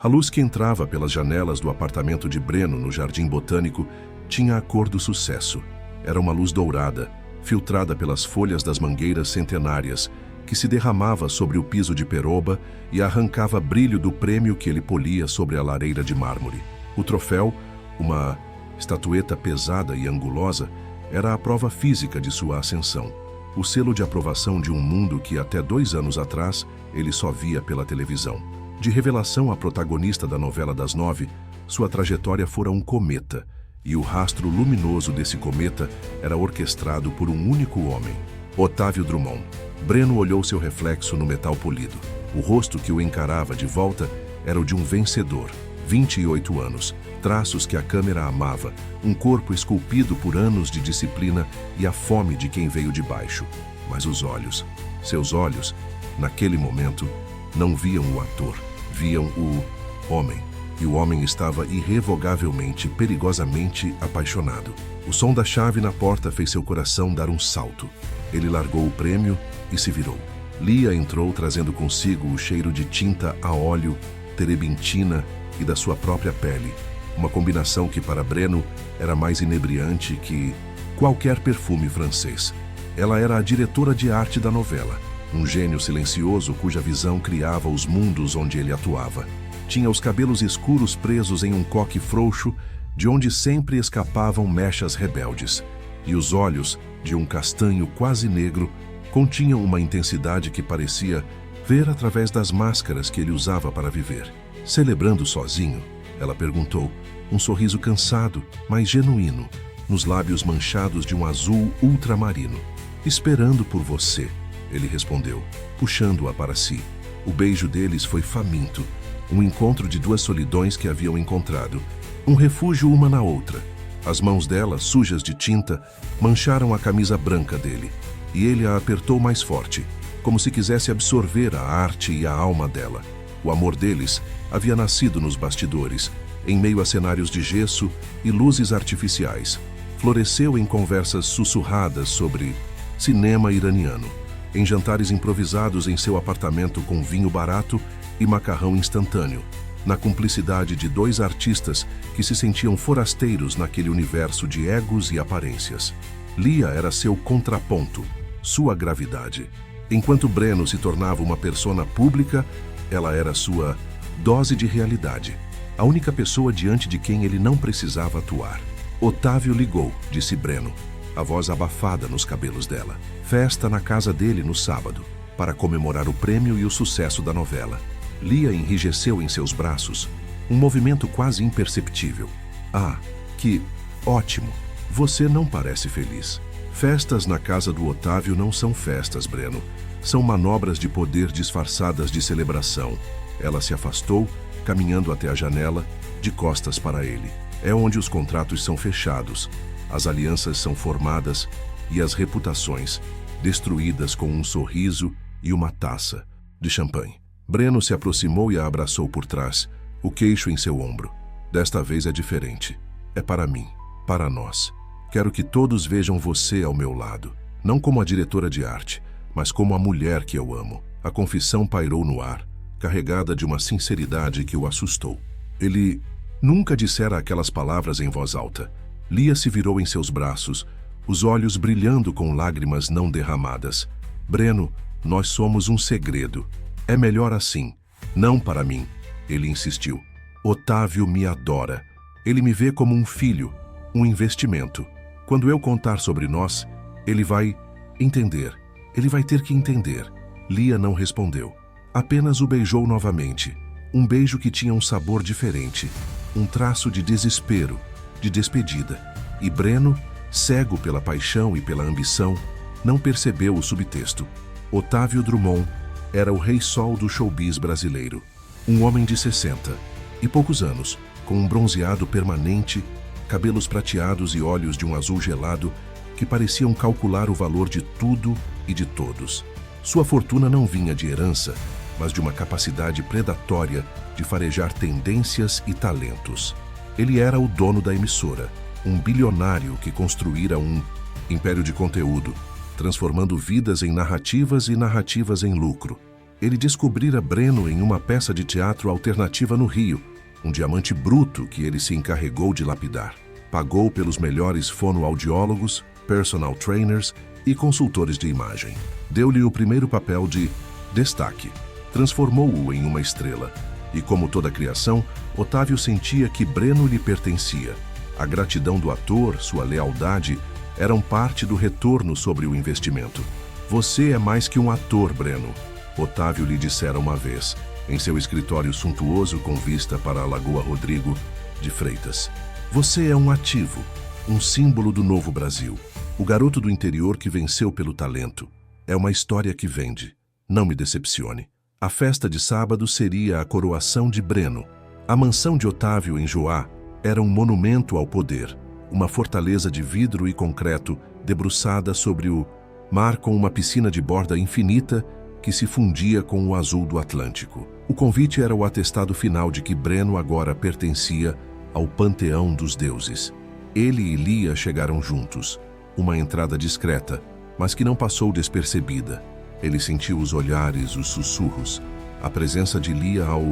A luz que entrava pelas janelas do apartamento de Breno no Jardim Botânico tinha a cor do sucesso. Era uma luz dourada, filtrada pelas folhas das mangueiras centenárias, que se derramava sobre o piso de peroba e arrancava brilho do prêmio que ele polia sobre a lareira de mármore. O troféu, uma estatueta pesada e angulosa, era a prova física de sua ascensão. O selo de aprovação de um mundo que até 2 anos atrás ele só via pela televisão. De revelação à protagonista da novela das 9, sua trajetória fora um cometa, e o rastro luminoso desse cometa era orquestrado por um único homem, Otávio Drummond. Breno olhou seu reflexo no metal polido. O rosto que o encarava de volta era o de um vencedor, 28 anos, traços que a câmera amava, um corpo esculpido por anos de disciplina e a fome de quem veio de baixo. Mas os olhos, seus olhos, naquele momento, não viam o ator, viam o homem. E o homem estava irrevogavelmente, perigosamente apaixonado. O som da chave na porta fez seu coração dar um salto. Ele largou o prêmio e se virou. Lia entrou trazendo consigo o cheiro de tinta a óleo, terebintina e da sua própria pele. Uma combinação que para Breno era mais inebriante que qualquer perfume francês. Ela era a diretora de arte da novela, um gênio silencioso cuja visão criava os mundos onde ele atuava. Tinha os cabelos escuros presos em um coque frouxo, de onde sempre escapavam mechas rebeldes, e os olhos, de um castanho quase negro, continham uma intensidade que parecia ver através das máscaras que ele usava para viver. Celebrando sozinho, ela perguntou, um sorriso cansado, mas genuíno, nos lábios manchados de um azul ultramarino. Esperando por você, ele respondeu, puxando-a para si. O beijo deles foi faminto, um encontro de 2 solidões que haviam encontrado, um refúgio uma na outra. As mãos dela, sujas de tinta, mancharam a camisa branca dele, e ele a apertou mais forte, como se quisesse absorver a arte e a alma dela. O amor deles havia nascido nos bastidores, em meio a cenários de gesso e luzes artificiais. Floresceu em conversas sussurradas sobre cinema iraniano, em jantares improvisados em seu apartamento com vinho barato e macarrão instantâneo, na cumplicidade de 2 artistas que se sentiam forasteiros naquele universo de egos e aparências. Lia era seu contraponto, sua gravidade. Enquanto Breno se tornava uma persona pública, ela era sua dose de realidade, a única pessoa diante de quem ele não precisava atuar. Otávio ligou, disse Breno, a voz abafada nos cabelos dela. Festa na casa dele no sábado, para comemorar o prêmio e o sucesso da novela. Lia enrijeceu em seus braços, um movimento quase imperceptível. Ah, que ótimo! Você não parece feliz. Festas na casa do Otávio não são festas, Breno. São manobras de poder disfarçadas de celebração. Ela se afastou, caminhando até a janela, de costas para ele. É onde os contratos são fechados, as alianças são formadas e as reputações destruídas com um sorriso e uma taça de champanhe. Breno se aproximou e a abraçou por trás, o queixo em seu ombro. Desta vez é diferente. É para mim, para nós. Quero que todos vejam você ao meu lado, não como a diretora de arte, mas como a mulher que eu amo. A confissão pairou no ar, carregada de uma sinceridade que o assustou. Ele nunca dissera aquelas palavras em voz alta. Lia se virou em seus braços, os olhos brilhando com lágrimas não derramadas. Breno, nós somos um segredo. É melhor assim. Não para mim, ele insistiu. Otávio me adora. Ele me vê como um filho, um investimento. Quando eu contar sobre nós, ele vai entender. Ele vai ter que entender. Lia não respondeu. Apenas o beijou novamente. Um beijo que tinha um sabor diferente. Um traço de desespero, de despedida. E Breno, cego pela paixão e pela ambição, não percebeu o subtexto. Otávio Drummond era o rei sol do showbiz brasileiro. Um homem de 60 e poucos anos, com um bronzeado permanente, cabelos prateados e olhos de um azul gelado que pareciam calcular o valor de tudo e de todos. Sua fortuna não vinha de herança, mas de uma capacidade predatória de farejar tendências e talentos. Ele era o dono da emissora, um bilionário que construíra um império de conteúdo, transformando vidas em narrativas e narrativas em lucro. Ele descobrira Breno em uma peça de teatro alternativa no Rio, um diamante bruto que ele se encarregou de lapidar. Pagou pelos melhores fonoaudiólogos, personal trainers e consultores de imagem. Deu-lhe o primeiro papel de destaque. Transformou-o em uma estrela. E como toda criação, Otávio sentia que Breno lhe pertencia. A gratidão do ator, sua lealdade, eram parte do retorno sobre o investimento. Você é mais que um ator, Breno, Otávio lhe dissera uma vez, em seu escritório suntuoso com vista para a Lagoa Rodrigo de Freitas. Você é um ativo, um símbolo do novo Brasil. O garoto do interior que venceu pelo talento. É uma história que vende. Não me decepcione. A festa de sábado seria a coroação de Breno. A mansão de Otávio em Joá era um monumento ao poder, uma fortaleza de vidro e concreto debruçada sobre o mar com uma piscina de borda infinita que se fundia com o azul do Atlântico. O convite era o atestado final de que Breno agora pertencia ao panteão dos deuses. Ele e Lia chegaram juntos, uma entrada discreta, mas que não passou despercebida. Ele sentiu os olhares, os sussurros. A presença de Lia ao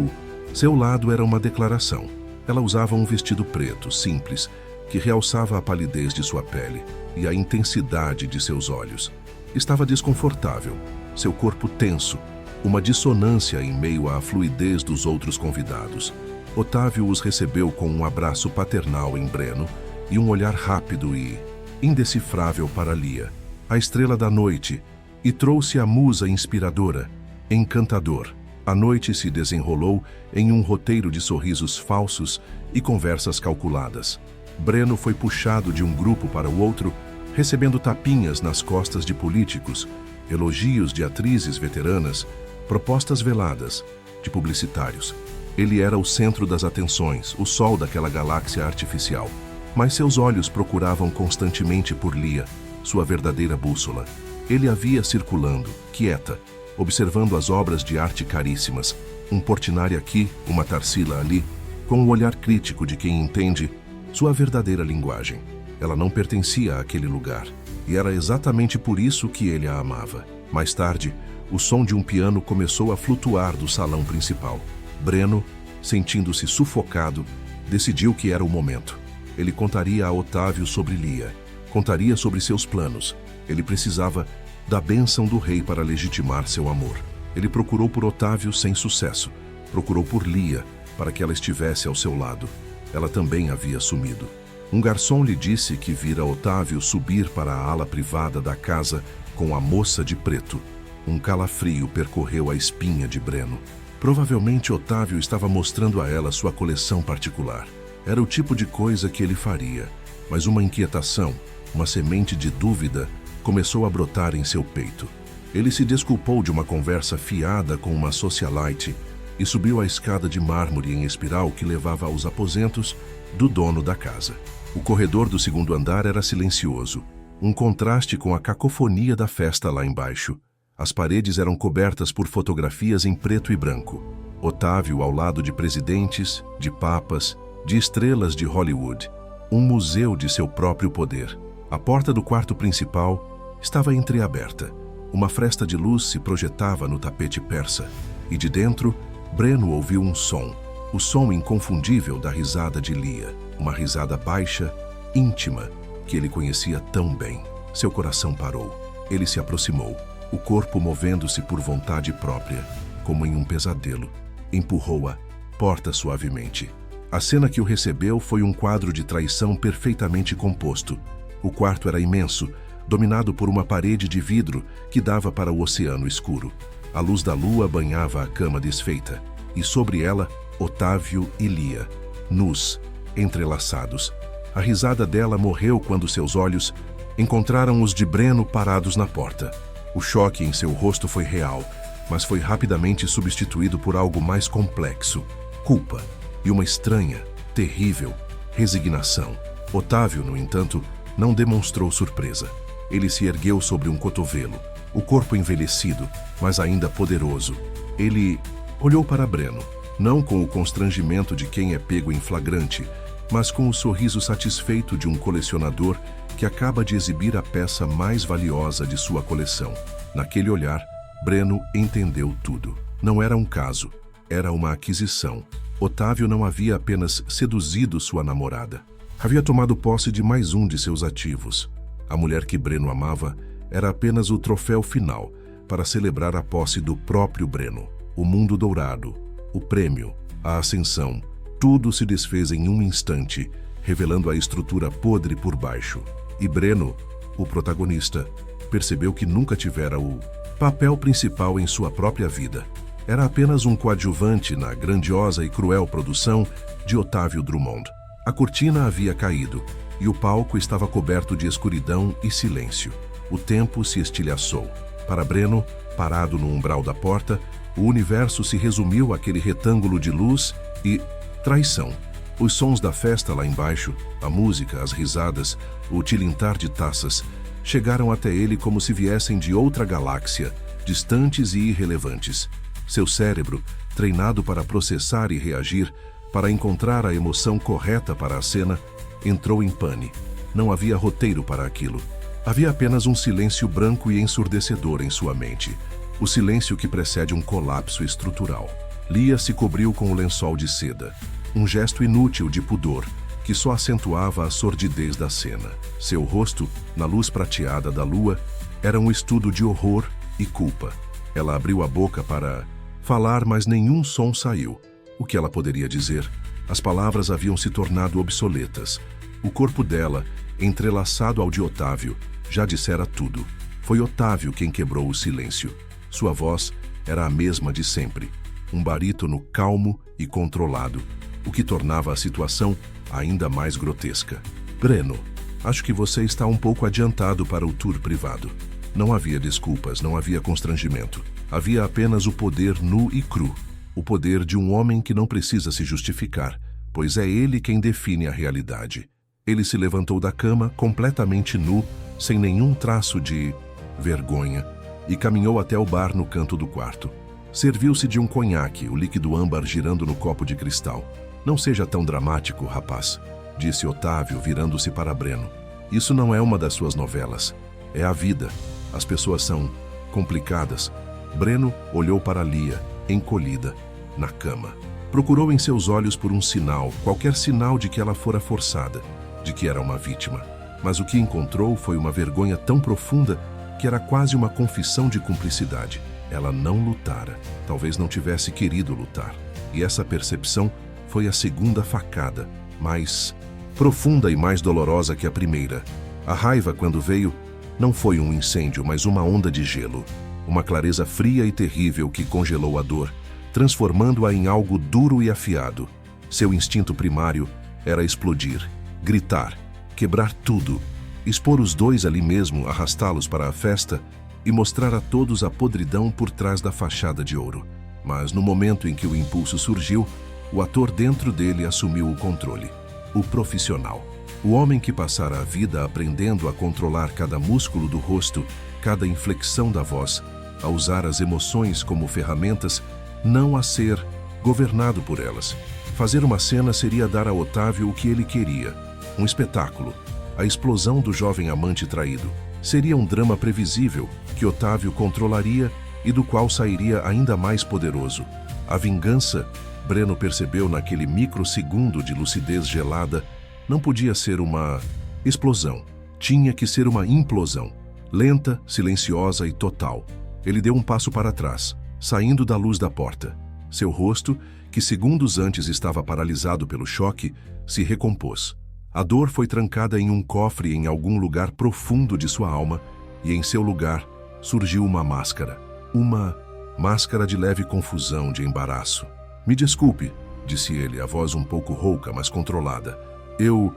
seu lado era uma declaração. Ela usava um vestido preto, simples, que realçava a palidez de sua pele e a intensidade de seus olhos. Estava desconfortável, seu corpo tenso, uma dissonância em meio à fluidez dos outros convidados. Otávio os recebeu com um abraço paternal em Breno e um olhar rápido e indecifrável para Lia, a estrela da noite, e trouxe a musa inspiradora, encantador. A noite se desenrolou em um roteiro de sorrisos falsos e conversas calculadas. Breno foi puxado de um grupo para o outro, recebendo tapinhas nas costas de políticos, elogios de atrizes veteranas, propostas veladas de publicitários. Ele era o centro das atenções, o sol daquela galáxia artificial. Mas seus olhos procuravam constantemente por Lia, sua verdadeira bússola. Ele a via circulando, quieta, observando as obras de arte caríssimas, um Portinari aqui, uma Tarsila ali, com o olhar crítico de quem entende sua verdadeira linguagem. Ela não pertencia àquele lugar, e era exatamente por isso que ele a amava. Mais tarde, o som de um piano começou a flutuar do salão principal. Breno, sentindo-se sufocado, decidiu que era o momento. Ele contaria a Otávio sobre Lia, contaria sobre seus planos. Ele precisava da bênção do rei para legitimar seu amor. Ele procurou por Otávio sem sucesso. Procurou por Lia, para que ela estivesse ao seu lado. Ela também havia sumido. Um garçom lhe disse que vira Otávio subir para a ala privada da casa com a moça de preto. Um calafrio percorreu a espinha de Breno. Provavelmente Otávio estava mostrando a ela sua coleção particular. Era o tipo de coisa que ele faria, mas uma inquietação, uma semente de dúvida, começou a brotar em seu peito. Ele se desculpou de uma conversa fiada com uma socialite e subiu a escada de mármore em espiral que levava aos aposentos do dono da casa. O corredor do segundo andar era silencioso, um contraste com a cacofonia da festa lá embaixo. As paredes eram cobertas por fotografias em preto e branco. Otávio ao lado de presidentes, de papas, de estrelas de Hollywood. Um museu de seu próprio poder. A porta do quarto principal estava entreaberta. Uma fresta de luz se projetava no tapete persa. E de dentro, Breno ouviu um som. O som inconfundível da risada de Lia. Uma risada baixa, íntima, que ele conhecia tão bem. Seu coração parou. Ele se aproximou, o corpo movendo-se por vontade própria, como em um pesadelo. Empurrou-a, porta suavemente. A cena que o recebeu foi um quadro de traição perfeitamente composto. O quarto era imenso, dominado por uma parede de vidro que dava para o oceano escuro. A luz da lua banhava a cama desfeita, e sobre ela, Otávio e Lia, nus, entrelaçados. A risada dela morreu quando seus olhos encontraram os de Breno parados na porta. O choque em seu rosto foi real, mas foi rapidamente substituído por algo mais complexo: culpa e uma estranha, terrível resignação. Otávio, no entanto, não demonstrou surpresa. Ele se ergueu sobre um cotovelo, o corpo envelhecido, mas ainda poderoso. Ele olhou para Breno, não com o constrangimento de quem é pego em flagrante, mas com o sorriso satisfeito de um colecionador que acaba de exibir a peça mais valiosa de sua coleção. Naquele olhar, Breno entendeu tudo. Não era um caso, era uma aquisição. Otávio não havia apenas seduzido sua namorada. Havia tomado posse de mais um de seus ativos. A mulher que Breno amava era apenas o troféu final para celebrar a posse do próprio Breno. O mundo dourado, o prêmio, a ascensão, tudo se desfez em um instante, revelando a estrutura podre por baixo. E Breno, o protagonista, percebeu que nunca tivera o papel principal em sua própria vida. Era apenas um coadjuvante na grandiosa e cruel produção de Otávio Drummond. A cortina havia caído e o palco estava coberto de escuridão e silêncio. O tempo se estilhaçou. Para Breno, parado no umbral da porta, o universo se resumiu àquele retângulo de luz e traição. Os sons da festa lá embaixo, a música, as risadas, o tilintar de taças, chegaram até ele como se viessem de outra galáxia, distantes e irrelevantes. Seu cérebro, treinado para processar e reagir, para encontrar a emoção correta para a cena, entrou em pane. Não havia roteiro para aquilo. Havia apenas um silêncio branco e ensurdecedor em sua mente. O silêncio que precede um colapso estrutural. Lia se cobriu com o lençol de seda. Um gesto inútil de pudor, que só acentuava a sordidez da cena. Seu rosto, na luz prateada da lua, era um estudo de horror e culpa. Ela abriu a boca para falar, mas nenhum som saiu. O que ela poderia dizer? As palavras haviam se tornado obsoletas. O corpo dela, entrelaçado ao de Otávio, já dissera tudo. Foi Otávio quem quebrou o silêncio. Sua voz era a mesma de sempre. Um barítono calmo e controlado, o que tornava a situação ainda mais grotesca. Breno, acho que você está um pouco adiantado para o tour privado. Não havia desculpas, não havia constrangimento. Havia apenas o poder nu e cru. O poder de um homem que não precisa se justificar, pois é ele quem define a realidade. Ele se levantou da cama completamente nu, sem nenhum traço de vergonha, e caminhou até o bar no canto do quarto. Serviu-se de um conhaque, o líquido âmbar girando no copo de cristal. Não seja tão dramático, rapaz, disse Otávio, virando-se para Breno. Isso não é uma das suas novelas. É a vida. As pessoas são complicadas. Breno olhou para Lia, encolhida, na cama. Procurou em seus olhos por um sinal, qualquer sinal de que ela fora forçada, de que era uma vítima. Mas o que encontrou foi uma vergonha tão profunda que era quase uma confissão de cumplicidade. Ela não lutara, talvez não tivesse querido lutar. E essa percepção foi a segunda facada, mais profunda e mais dolorosa que a primeira. A raiva, quando veio, não foi um incêndio, mas uma onda de gelo. Uma clareza fria e terrível que congelou a dor, transformando-a em algo duro e afiado. Seu instinto primário era explodir, gritar, quebrar tudo, expor os dois ali mesmo, arrastá-los para a festa e mostrar a todos a podridão por trás da fachada de ouro. Mas no momento em que o impulso surgiu, o ator dentro dele assumiu o controle. O profissional. O homem que passara a vida aprendendo a controlar cada músculo do rosto, cada inflexão da voz, a usar as emoções como ferramentas, não a ser governado por elas. Fazer uma cena seria dar a Otávio o que ele queria. Um espetáculo. A explosão do jovem amante traído. Seria um drama previsível que Otávio controlaria e do qual sairia ainda mais poderoso. A vingança, Breno percebeu naquele microsegundo de lucidez gelada, não podia ser uma explosão. Tinha que ser uma implosão. Lenta, silenciosa e total. Ele deu um passo para trás, saindo da luz da porta. Seu rosto, que segundos antes estava paralisado pelo choque, se recompôs. A dor foi trancada em um cofre em algum lugar profundo de sua alma, e em seu lugar surgiu uma máscara. Uma máscara de leve confusão, de embaraço. Me desculpe, disse ele, a voz um pouco rouca, mas controlada. Eu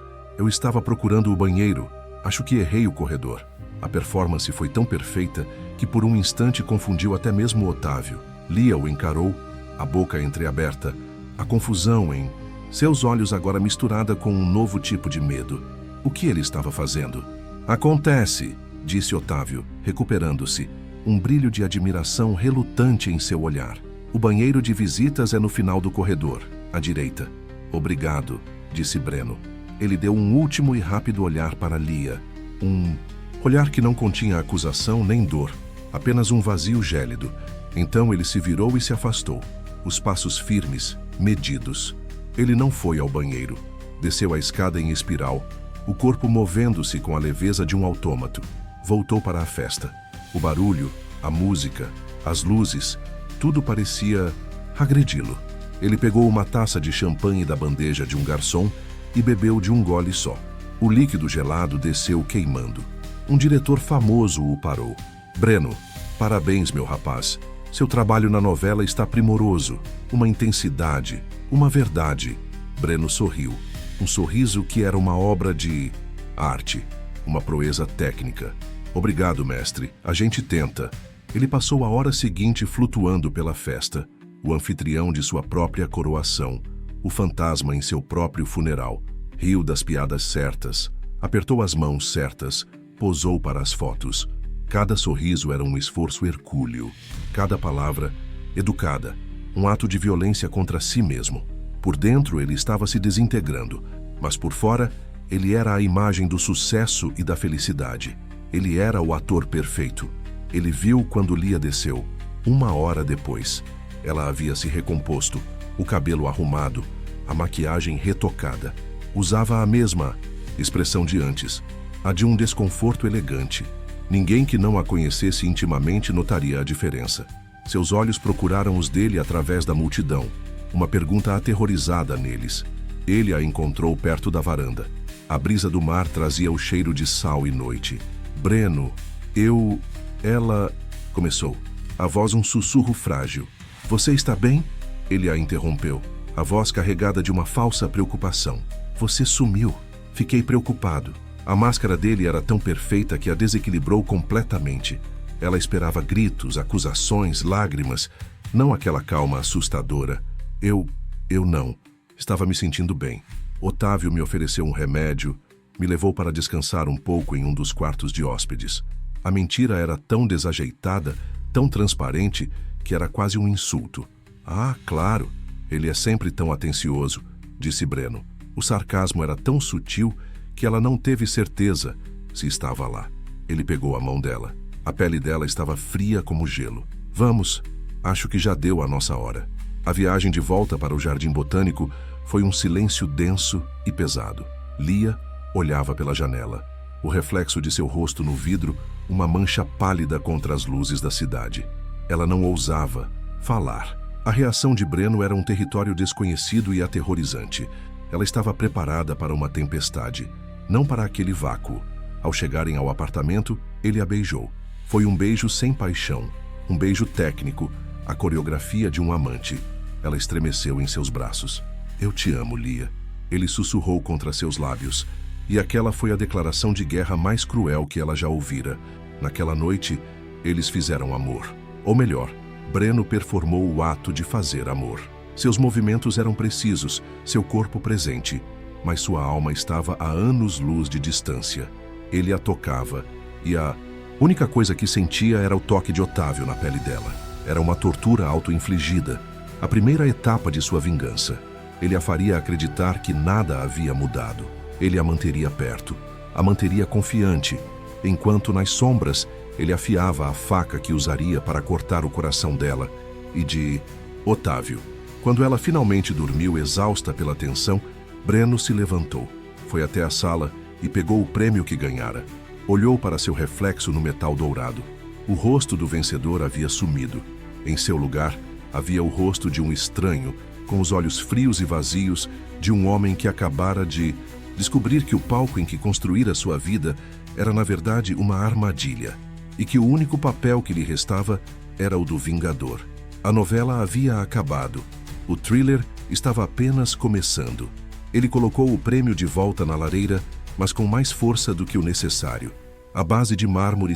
estava procurando o banheiro. Acho que errei o corredor. A performance foi tão perfeita que por um instante confundiu até mesmo Otávio. Lia o encarou, a boca entreaberta, a confusão em seus olhos agora misturada com um novo tipo de medo. O que ele estava fazendo? Acontece, disse Otávio, recuperando-se, um brilho de admiração relutante em seu olhar. O banheiro de visitas é no final do corredor, à direita. Obrigado, disse Breno. Ele deu um último e rápido olhar para Lia. Um olhar que não continha acusação nem dor, Apenas um vazio gélido. Então ele se virou e se afastou. Os passos firmes, medidos. Ele não foi ao banheiro. Desceu a escada em espiral, o corpo movendo-se com a leveza de um autômato. Voltou para a festa. O barulho, a música, as luzes, tudo parecia agredi-lo. Ele pegou uma taça de champanhe da bandeja de um garçom e bebeu de um gole só. O líquido gelado desceu queimando. Um diretor famoso o parou. Breno, parabéns, meu rapaz. Seu trabalho na novela está primoroso. Uma intensidade, uma verdade. Breno sorriu. Um sorriso que era uma obra de arte, uma proeza técnica. Obrigado, mestre. A gente tenta. Ele passou a hora seguinte flutuando pela festa, o anfitrião de sua própria coroação, o fantasma em seu próprio funeral. Riu das piadas certas, apertou as mãos certas, posou para as fotos. Cada sorriso era um esforço hercúleo, cada palavra educada, um ato de violência contra si mesmo. Por dentro ele estava se desintegrando, mas por fora ele era a imagem do sucesso e da felicidade. Ele era o ator perfeito. Ele viu quando Lia desceu. 1 hora depois, ela havia se recomposto, o cabelo arrumado, a maquiagem retocada. Usava a mesma expressão de antes, a de um desconforto elegante. Ninguém que não a conhecesse intimamente notaria a diferença. Seus olhos procuraram os dele através da multidão, uma pergunta aterrorizada neles. Ele a encontrou perto da varanda. A brisa do mar trazia o cheiro de sal e noite. Breno, ela... Começou. A voz um sussurro frágil. Você está bem? Ele a interrompeu, a voz carregada de uma falsa preocupação. Você sumiu. Fiquei preocupado. A máscara dele era tão perfeita que a desequilibrou completamente. Ela esperava gritos, acusações, lágrimas, não aquela calma assustadora. Eu não. Estava me sentindo bem. Otávio me ofereceu um remédio, me levou para descansar um pouco em um dos quartos de hóspedes. A mentira era tão desajeitada, tão transparente, que era quase um insulto. Ah, claro, ele é sempre tão atencioso, disse Breno. O sarcasmo era tão sutil que ela não teve certeza se estava lá. Ele pegou a mão dela. A pele dela estava fria como gelo. Vamos, acho que já deu a nossa hora. A viagem de volta para o Jardim Botânico foi um silêncio denso e pesado. Lia olhava pela janela. O reflexo de seu rosto no vidro, uma mancha pálida contra as luzes da cidade. Ela não ousava falar. A reação de Breno era um território desconhecido e aterrorizante. Ela estava preparada para uma tempestade, não para aquele vácuo. Ao chegarem ao apartamento, ele a beijou. Foi um beijo sem paixão, um beijo técnico, a coreografia de um amante. Ela estremeceu em seus braços. Eu te amo, Lia. Ele sussurrou contra seus lábios. E aquela foi a declaração de guerra mais cruel que ela já ouvira. Naquela noite, eles fizeram amor. Ou melhor, Breno performou o ato de fazer amor. Seus movimentos eram precisos, seu corpo presente, mas sua alma estava a anos-luz de distância. Ele a tocava, e a única coisa que sentia era o toque de Otávio na pele dela. Era uma tortura auto-infligida, a primeira etapa de sua vingança. Ele a faria acreditar que nada havia mudado. Ele a manteria perto, a manteria confiante, enquanto nas sombras ele afiava a faca que usaria para cortar o coração dela e de Otávio. Quando ela finalmente dormiu exausta pela tensão, Breno se levantou, foi até a sala e pegou o prêmio que ganhara. Olhou para seu reflexo no metal dourado. O rosto do vencedor havia sumido. Em seu lugar, havia o rosto de um estranho, com os olhos frios e vazios, de um homem que acabara de descobrir que o palco em que construíra sua vida era, na verdade, uma armadilha, e que o único papel que lhe restava era o do vingador. A novela havia acabado. O thriller estava apenas começando. Ele colocou o prêmio de volta na lareira, mas com mais força do que o necessário. A base de mármore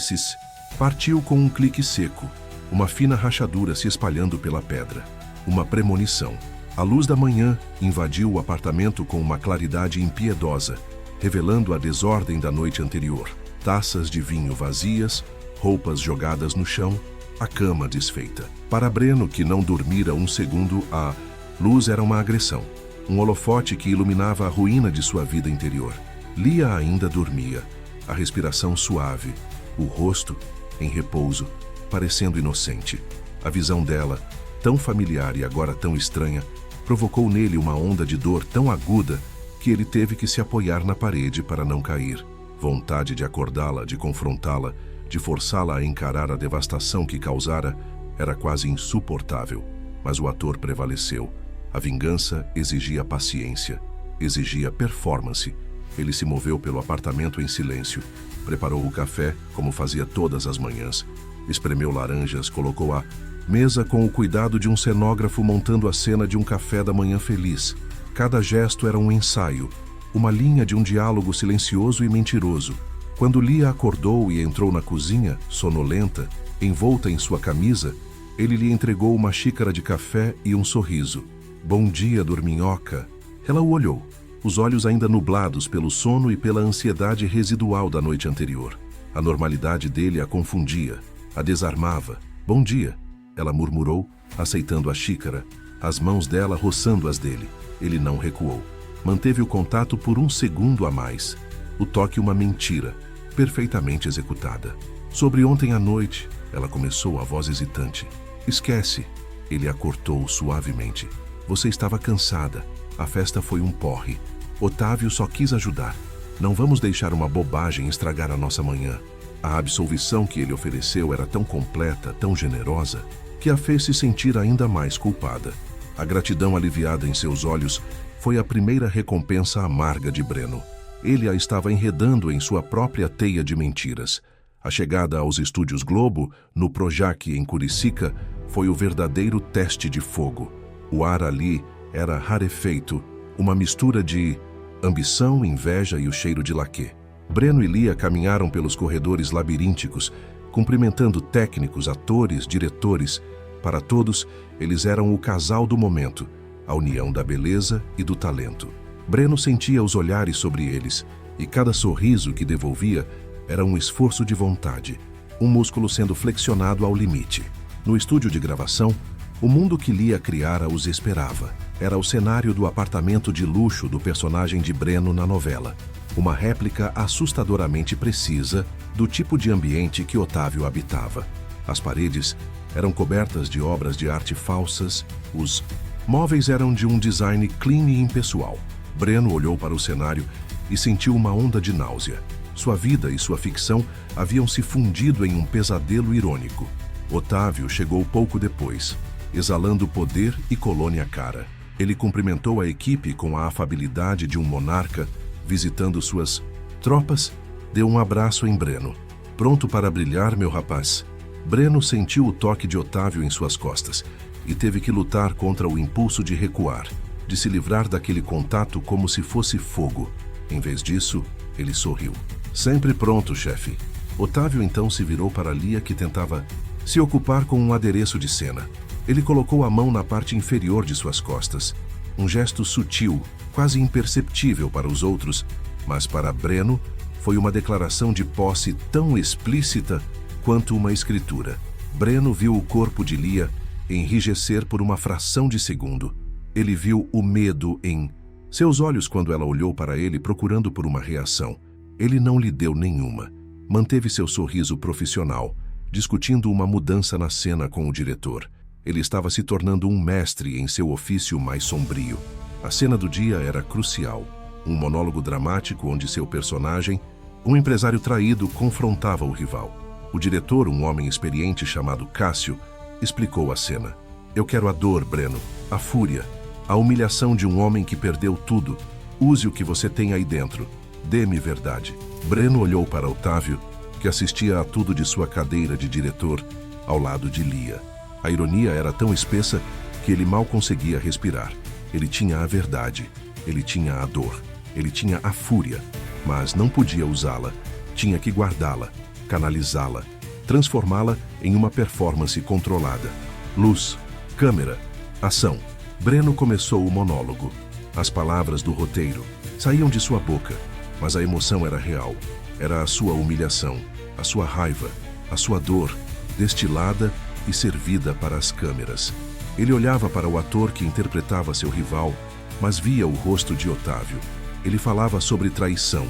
partiu com um clique seco, uma fina rachadura se espalhando pela pedra. Uma premonição. A luz da manhã invadiu o apartamento com uma claridade impiedosa, revelando a desordem da noite anterior. Taças de vinho vazias, roupas jogadas no chão, a cama desfeita. Para Breno, que não dormira um segundo, a luz era uma agressão. Um holofote que iluminava a ruína de sua vida interior. Lia ainda dormia, a respiração suave, o rosto em repouso, parecendo inocente. A visão dela, tão familiar e agora tão estranha, provocou nele uma onda de dor tão aguda que ele teve que se apoiar na parede para não cair. Vontade de acordá-la, de confrontá-la, de forçá-la a encarar a devastação que causara, era quase insuportável. Mas o ator prevaleceu. A vingança exigia paciência, exigia performance. Ele se moveu pelo apartamento em silêncio, preparou o café, como fazia todas as manhãs, espremeu laranjas, colocou a mesa com o cuidado de um cenógrafo montando a cena de um café da manhã feliz. Cada gesto era um ensaio, uma linha de um diálogo silencioso e mentiroso. Quando Lia acordou e entrou na cozinha, sonolenta, envolta em sua camisa, ele lhe entregou uma xícara de café e um sorriso. Bom dia, dorminhoca. Ela o olhou, os olhos ainda nublados pelo sono e pela ansiedade residual da noite anterior. A normalidade dele a confundia, a desarmava. Bom dia, ela murmurou, aceitando a xícara, as mãos dela roçando as dele. Ele não recuou. Manteve o contato por um segundo a mais. O toque uma mentira, perfeitamente executada. Sobre ontem à noite, ela começou a voz hesitante. Esquece. Ele a cortou suavemente. Você estava cansada. A festa foi um porre. Otávio só quis ajudar. Não vamos deixar uma bobagem estragar a nossa manhã. A absolvição que ele ofereceu era tão completa, tão generosa, que a fez se sentir ainda mais culpada. A gratidão aliviada em seus olhos foi a primeira recompensa amarga de Breno. Ele a estava enredando em sua própria teia de mentiras. A chegada aos estúdios Globo, no Projac em Curicica, foi o verdadeiro teste de fogo. O ar ali era rarefeito, uma mistura de ambição, inveja e o cheiro de laquê. Breno e Lia caminharam pelos corredores labirínticos, cumprimentando técnicos, atores, diretores. Para todos, eles eram o casal do momento, a união da beleza e do talento. Breno sentia os olhares sobre eles, e cada sorriso que devolvia era um esforço de vontade, um músculo sendo flexionado ao limite. No estúdio de gravação, o mundo que Lia criara os esperava. Era o cenário do apartamento de luxo do personagem de Breno na novela. Uma réplica assustadoramente precisa do tipo de ambiente que Otávio habitava. As paredes eram cobertas de obras de arte falsas, os móveis eram de um design clean e impessoal. Breno olhou para o cenário e sentiu uma onda de náusea. Sua vida e sua ficção haviam se fundido em um pesadelo irônico. Otávio chegou pouco depois, exalando poder e colônia cara. Ele cumprimentou a equipe com a afabilidade de um monarca, visitando suas tropas, deu um abraço em Breno. Pronto para brilhar, meu rapaz? Breno sentiu o toque de Otávio em suas costas e teve que lutar contra o impulso de recuar, de se livrar daquele contato como se fosse fogo. Em vez disso, ele sorriu. Sempre pronto, chefe. Otávio então se virou para Lia, que tentava se ocupar com um adereço de cena. Ele colocou a mão na parte inferior de suas costas. Um gesto sutil, quase imperceptível para os outros, mas para Breno foi uma declaração de posse tão explícita quanto uma escritura. Breno viu o corpo de Lia enrijecer por uma fração de segundo. Ele viu o medo em seus olhos quando ela olhou para ele procurando por uma reação. Ele não lhe deu nenhuma. Manteve seu sorriso profissional, discutindo uma mudança na cena com o diretor. Ele estava se tornando um mestre em seu ofício mais sombrio. A cena do dia era crucial. Um monólogo dramático onde seu personagem, um empresário traído, confrontava o rival. O diretor, um homem experiente chamado Cássio, explicou a cena. Eu quero a dor, Breno, a fúria, a humilhação de um homem que perdeu tudo. Use o que você tem aí dentro. Dê-me verdade. Breno olhou para Otávio, que assistia a tudo de sua cadeira de diretor, ao lado de Lia. A ironia era tão espessa que ele mal conseguia respirar. Ele tinha a verdade, ele tinha a dor, ele tinha a fúria, mas não podia usá-la. Tinha que guardá-la, canalizá-la, transformá-la em uma performance controlada. Luz, câmera, ação. Breno começou o monólogo. As palavras do roteiro saíam de sua boca, mas a emoção era real. Era a sua humilhação, a sua raiva, a sua dor, destilada e servida para as câmeras. Ele olhava para o ator que interpretava seu rival, mas via o rosto de Otávio. Ele falava sobre traição,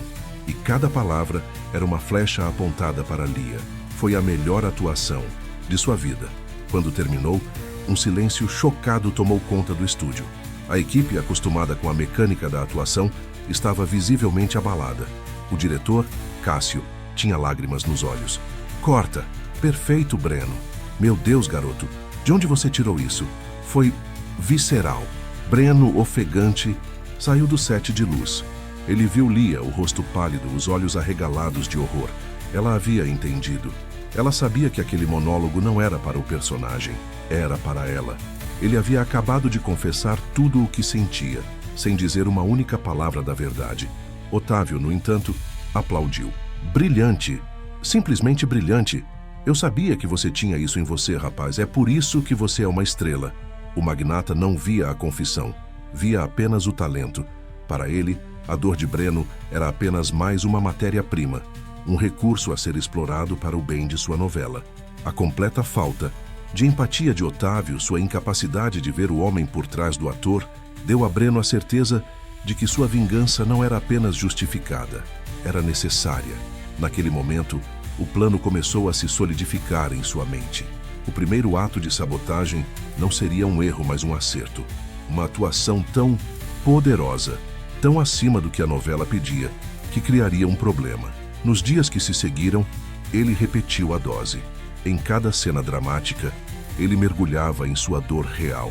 e cada palavra era uma flecha apontada para Lia. Foi a melhor atuação, de sua vida. Quando terminou, um silêncio chocado tomou conta do estúdio. A equipe, acostumada com a mecânica da atuação, estava visivelmente abalada. O diretor, Cássio, tinha lágrimas nos olhos. Corta! Perfeito, Breno! Meu Deus, garoto! De onde você tirou isso? Foi visceral. Breno, ofegante, saiu do set de luz. Ele viu Lia, o rosto pálido, os olhos arregalados de horror. Ela havia entendido. Ela sabia que aquele monólogo não era para o personagem, era para ela. Ele havia acabado de confessar tudo o que sentia, sem dizer uma única palavra da verdade. Otávio, no entanto, aplaudiu. Brilhante! Simplesmente brilhante! Eu sabia que você tinha isso em você, rapaz. É por isso que você é uma estrela. O magnata não via a confissão, via apenas o talento. Para ele, a dor de Breno era apenas mais uma matéria-prima, um recurso a ser explorado para o bem de sua novela. A completa falta de empatia de Otávio, sua incapacidade de ver o homem por trás do ator, deu a Breno a certeza de que sua vingança não era apenas justificada, era necessária. Naquele momento, o plano começou a se solidificar em sua mente. O primeiro ato de sabotagem não seria um erro, mas um acerto. Uma atuação tão poderosa, tão acima do que a novela pedia, que criaria um problema. Nos dias que se seguiram, ele repetiu a dose. Em cada cena dramática, ele mergulhava em sua dor real,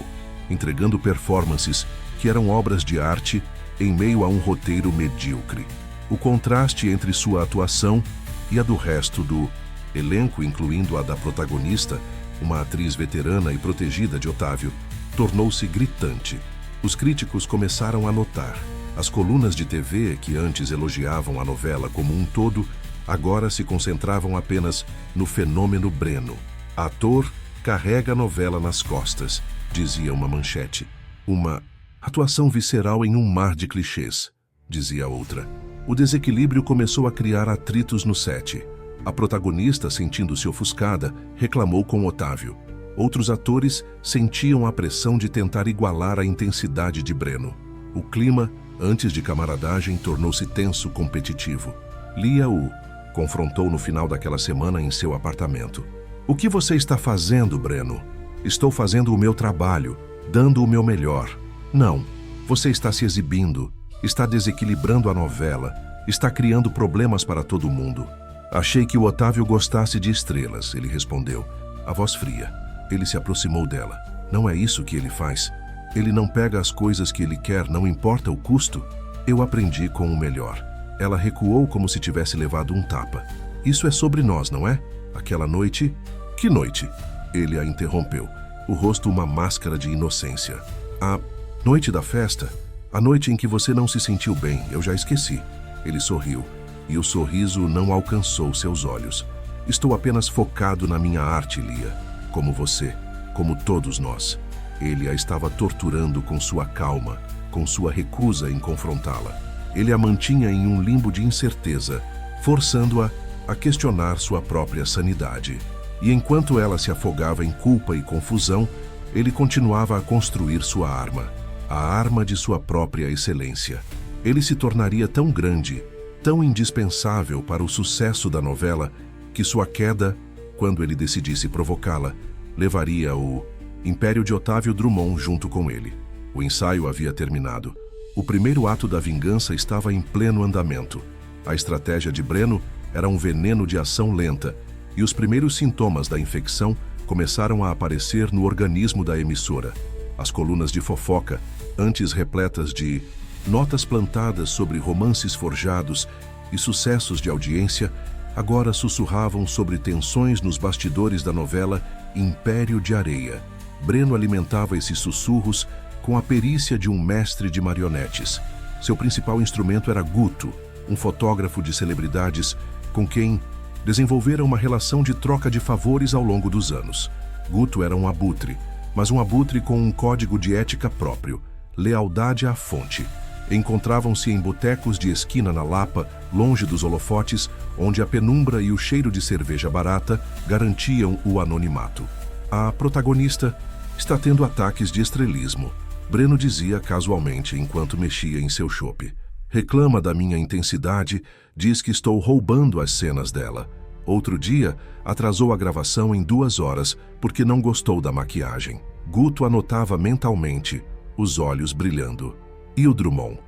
entregando performances que eram obras de arte em meio a um roteiro medíocre. O contraste entre sua atuação e a do resto do elenco, incluindo a da protagonista, uma atriz veterana e protegida de Otávio, tornou-se gritante. Os críticos começaram a notar. As colunas de TV, que antes elogiavam a novela como um todo, agora se concentravam apenas no fenômeno Breno. Ator carrega a novela nas costas, dizia uma manchete. Uma atuação visceral em um mar de clichês, dizia outra. O desequilíbrio começou a criar atritos no set. A protagonista, sentindo-se ofuscada, reclamou com Otávio. Outros atores sentiam a pressão de tentar igualar a intensidade de Breno. O clima, antes de camaradagem, tornou-se tenso, competitivo. Lia o confrontou no final daquela semana em seu apartamento. O que você está fazendo, Breno? Estou fazendo o meu trabalho, dando o meu melhor. Não, você está se exibindo, está desequilibrando a novela, está criando problemas para todo mundo. Achei que o Otávio gostasse de estrelas, ele respondeu, a voz fria. Ele se aproximou dela. Não é isso que ele faz. Ele não pega as coisas que ele quer, não importa o custo. Eu aprendi com o melhor. Ela recuou como se tivesse levado um tapa. Isso é sobre nós, não é? Aquela noite... Que noite? Ele a interrompeu, o rosto uma máscara de inocência. A noite da festa? A noite em que você não se sentiu bem, eu já esqueci. Ele sorriu, e o sorriso não alcançou seus olhos. Estou apenas focado na minha arte, Lia. Como você, como todos nós. Ele a estava torturando com sua calma, com sua recusa em confrontá-la. Ele a mantinha em um limbo de incerteza, forçando-a a questionar sua própria sanidade. E enquanto ela se afogava em culpa e confusão, ele continuava a construir sua arma, a arma de sua própria excelência. Ele se tornaria tão grande, tão indispensável para o sucesso da novela, que sua queda, quando ele decidisse provocá-la, levaria o Império de Otávio Drummond junto com ele. O ensaio havia terminado. O primeiro ato da vingança estava em pleno andamento. A estratégia de Breno era um veneno de ação lenta, e os primeiros sintomas da infecção começaram a aparecer no organismo da emissora. As colunas de fofoca, antes repletas de notas plantadas sobre romances forjados e sucessos de audiência, agora sussurravam sobre tensões nos bastidores da novela Império de Areia. Breno alimentava esses sussurros com a perícia de um mestre de marionetes. Seu principal instrumento era Guto, um fotógrafo de celebridades com quem desenvolvera uma relação de troca de favores ao longo dos anos. Guto era um abutre, mas um abutre com um código de ética próprio, lealdade à fonte. Encontravam-se em botecos de esquina na Lapa, longe dos holofotes, onde a penumbra e o cheiro de cerveja barata garantiam o anonimato. A protagonista está tendo ataques de estrelismo, Breno dizia casualmente enquanto mexia em seu chope. Reclama da minha intensidade, diz que estou roubando as cenas dela. Outro dia, atrasou a gravação em 2 horas porque não gostou da maquiagem. Guto anotava mentalmente, os olhos brilhando. E o Drummond?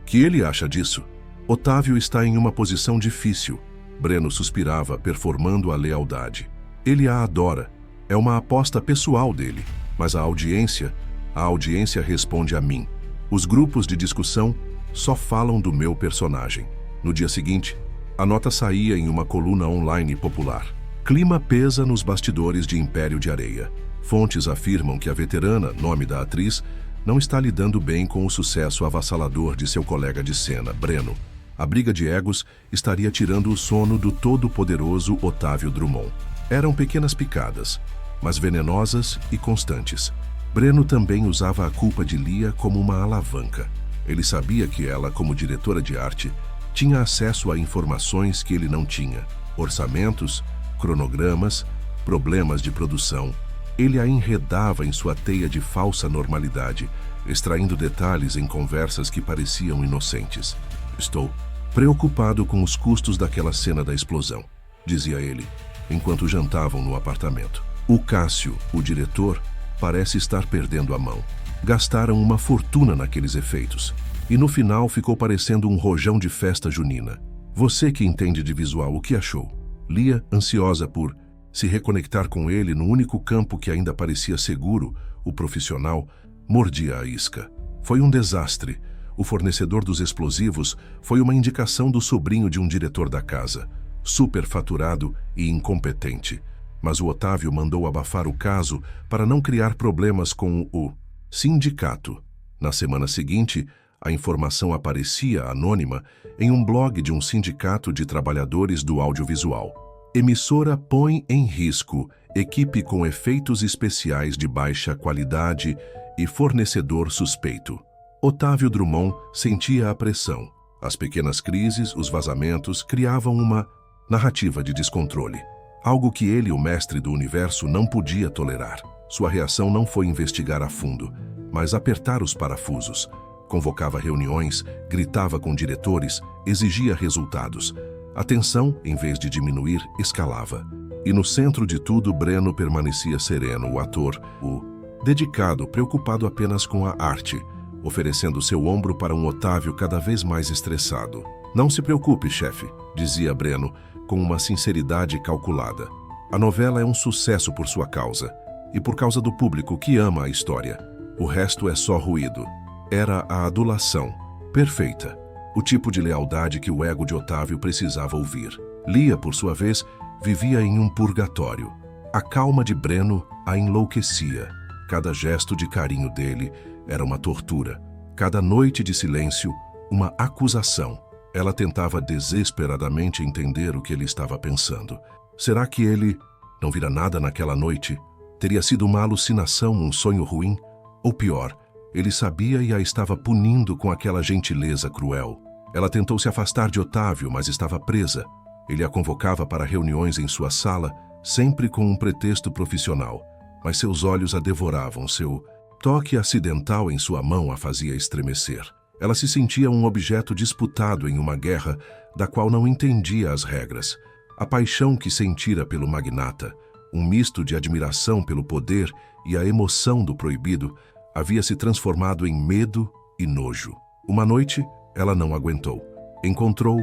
Que ele acha disso? Otávio está em uma posição difícil. Breno suspirava, performando a lealdade. Ele a adora. É uma aposta pessoal dele. Mas a audiência responde a mim. Os grupos de discussão só falam do meu personagem. No dia seguinte, a nota saía em uma coluna online popular. Clima pesa nos bastidores de Império de Areia. Fontes afirmam que a veterana, nome da atriz, não está lidando bem com o sucesso avassalador de seu colega de cena, Breno. A briga de egos estaria tirando o sono do todo-poderoso Otávio Drummond. Eram pequenas picadas, mas venenosas e constantes. Breno também usava a culpa de Lia como uma alavanca. Ele sabia que ela, como diretora de arte, tinha acesso a informações que ele não tinha. Orçamentos, cronogramas, problemas de produção. Ele a enredava em sua teia de falsa normalidade, extraindo detalhes em conversas que pareciam inocentes. Estou preocupado com os custos daquela cena da explosão, dizia ele, enquanto jantavam no apartamento. O Cássio, o diretor, parece estar perdendo a mão. Gastaram uma fortuna naqueles efeitos. E no final ficou parecendo um rojão de festa junina. Você que entende de visual, o que achou? Lia, ansiosa por se reconectar com ele no único campo que ainda parecia seguro, o profissional, mordia a isca. Foi um desastre. O fornecedor dos explosivos foi uma indicação do sobrinho de um diretor da casa, superfaturado e incompetente. Mas o Otávio mandou abafar o caso para não criar problemas com o sindicato. Na semana seguinte, a informação aparecia anônima em um blog de um sindicato de trabalhadores do audiovisual. Emissora põe em risco equipe com efeitos especiais de baixa qualidade e fornecedor suspeito. Otávio Drummond sentia a pressão. As pequenas crises, os vazamentos, criavam uma narrativa de descontrole. Algo que ele, o mestre do universo, não podia tolerar. Sua reação não foi investigar a fundo, mas apertar os parafusos. Convocava reuniões, gritava com diretores, exigia resultados. A tensão, em vez de diminuir, escalava. E no centro de tudo, Breno permanecia sereno, o ator, o dedicado, preocupado apenas com a arte, oferecendo seu ombro para um Otávio cada vez mais estressado. Não se preocupe, chefe, dizia Breno, com uma sinceridade calculada. A novela é um sucesso por sua causa, e por causa do público que ama a história. O resto é só ruído. Era a adulação, perfeita, o tipo de lealdade que o ego de Otávio precisava ouvir. Lia, por sua vez, vivia em um purgatório. A calma de Breno a enlouquecia. Cada gesto de carinho dele era uma tortura. Cada noite de silêncio, uma acusação. Ela tentava desesperadamente entender o que ele estava pensando. Será que ele não vira nada naquela noite? Teria sido uma alucinação, um sonho ruim? Ou pior, ele sabia e a estava punindo com aquela gentileza cruel. Ela tentou se afastar de Otávio, mas estava presa. Ele a convocava para reuniões em sua sala, sempre com um pretexto profissional. Mas seus olhos a devoravam, seu toque acidental em sua mão a fazia estremecer. Ela se sentia um objeto disputado em uma guerra da qual não entendia as regras. A paixão que sentira pelo magnata, um misto de admiração pelo poder e a emoção do proibido, havia se transformado em medo e nojo. Uma noite, ela não aguentou. Encontrou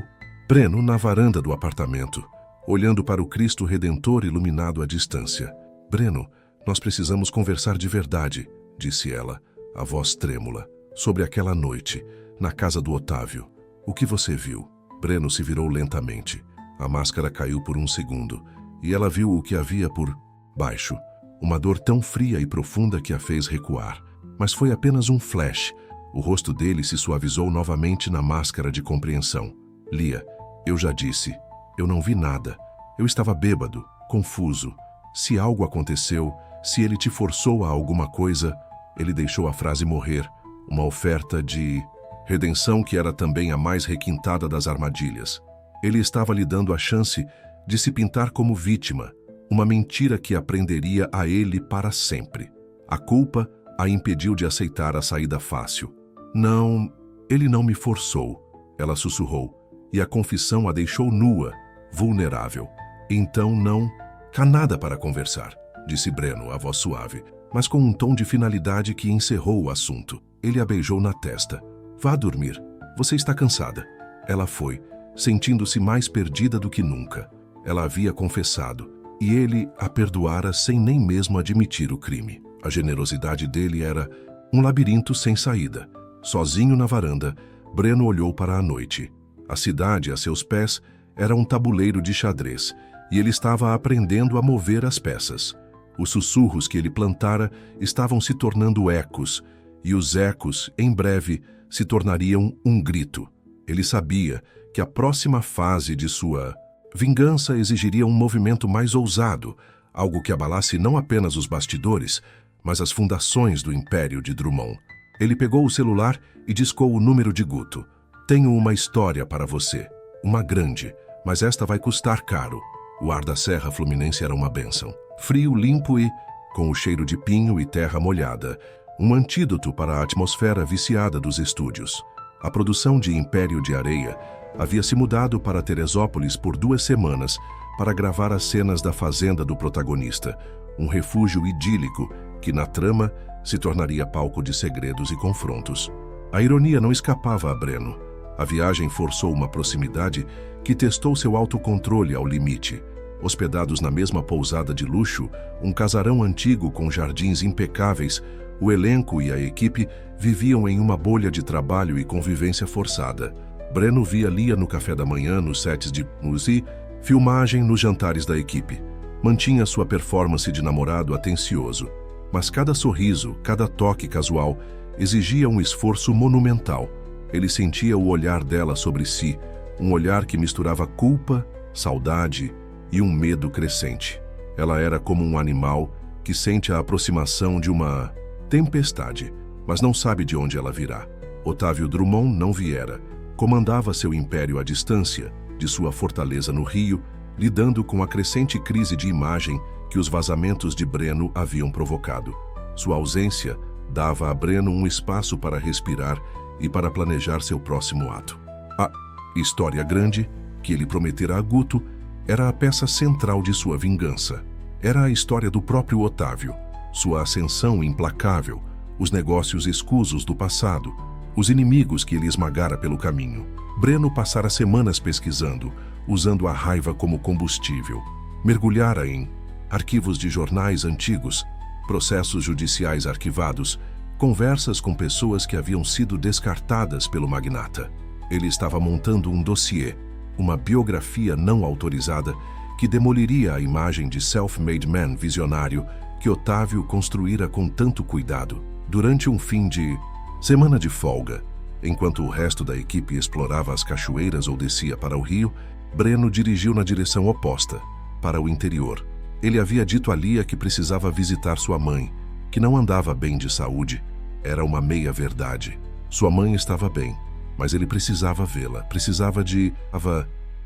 Breno na varanda do apartamento, olhando para o Cristo Redentor iluminado à distância. Breno, nós precisamos conversar de verdade, disse ela, a voz trêmula, sobre aquela noite, na casa do Otávio. O que você viu? Breno se virou lentamente. A máscara caiu por um segundo, e ela viu o que havia por baixo. Uma dor tão fria e profunda que a fez recuar. Mas foi apenas um flash. O rosto dele se suavizou novamente na máscara de compreensão. Lia, eu já disse. Eu não vi nada. Eu estava bêbado, confuso. Se algo aconteceu, se ele te forçou a alguma coisa, ele deixou a frase morrer. Uma oferta de redenção que era também a mais requintada das armadilhas. Ele estava lhe dando a chance de se pintar como vítima, uma mentira que aprenderia a ele para sempre. A culpa a impediu de aceitar a saída fácil. Não, ele não me forçou, ela sussurrou, e a confissão a deixou nua, vulnerável. Então não há nada para conversar, disse Breno, a voz suave, mas com um tom de finalidade que encerrou o assunto. Ele a beijou na testa. Vá dormir. Você está cansada. Ela foi, sentindo-se mais perdida do que nunca. Ela havia confessado, e ele a perdoara sem nem mesmo admitir o crime. A generosidade dele era um labirinto sem saída. Sozinho na varanda, Breno olhou para a noite. A cidade, a seus pés, era um tabuleiro de xadrez, e ele estava aprendendo a mover as peças. Os sussurros que ele plantara estavam se tornando ecos, e os ecos, em breve, se tornariam um grito. Ele sabia que a próxima fase de sua vingança exigiria um movimento mais ousado, algo que abalasse não apenas os bastidores, mas as fundações do Império de Drummond. Ele pegou o celular e discou o número de Guto. Tenho uma história para você. Uma grande, mas esta vai custar caro. O ar da Serra Fluminense era uma bênção. Frio, limpo e, com o cheiro de pinho e terra molhada, um antídoto para a atmosfera viciada dos estúdios. A produção de Império de Areia havia se mudado para Teresópolis por 2 semanas para gravar as cenas da fazenda do protagonista, um refúgio idílico que, na trama, se tornaria palco de segredos e confrontos. A ironia não escapava a Breno. A viagem forçou uma proximidade que testou seu autocontrole ao limite. Hospedados na mesma pousada de luxo, um casarão antigo com jardins impecáveis, o elenco e a equipe viviam em uma bolha de trabalho e convivência forçada. Breno via Lia no café da manhã, nos sets de música, filmagem nos jantares da equipe. Mantinha sua performance de namorado atencioso, mas cada sorriso, cada toque casual exigia um esforço monumental. Ele sentia o olhar dela sobre si, um olhar que misturava culpa, saudade e um medo crescente. Ela era como um animal que sente a aproximação de uma tempestade, mas não sabe de onde ela virá. Otávio Drummond não viera. Comandava seu império à distância, de sua fortaleza no Rio, lidando com a crescente crise de imagem que os vazamentos de Breno haviam provocado. Sua ausência dava a Breno um espaço para respirar e para planejar seu próximo ato. A história grande, que ele prometera a Guto, era a peça central de sua vingança. Era a história do próprio Otávio, sua ascensão implacável, os negócios escusos do passado, os inimigos que ele esmagara pelo caminho. Breno passara semanas pesquisando, usando a raiva como combustível. Mergulhara em arquivos de jornais antigos, processos judiciais arquivados, conversas com pessoas que haviam sido descartadas pelo magnata. Ele estava montando um dossiê, uma biografia não autorizada que demoliria a imagem de self-made man visionário que Otávio construíra com tanto cuidado. Durante um fim de semana de folga, enquanto o resto da equipe explorava as cachoeiras ou descia para o rio, Breno dirigiu na direção oposta, para o interior. Ele havia dito a Lia que precisava visitar sua mãe, que não andava bem de saúde. Era uma meia-verdade. Sua mãe estava bem, mas ele precisava vê-la, precisava de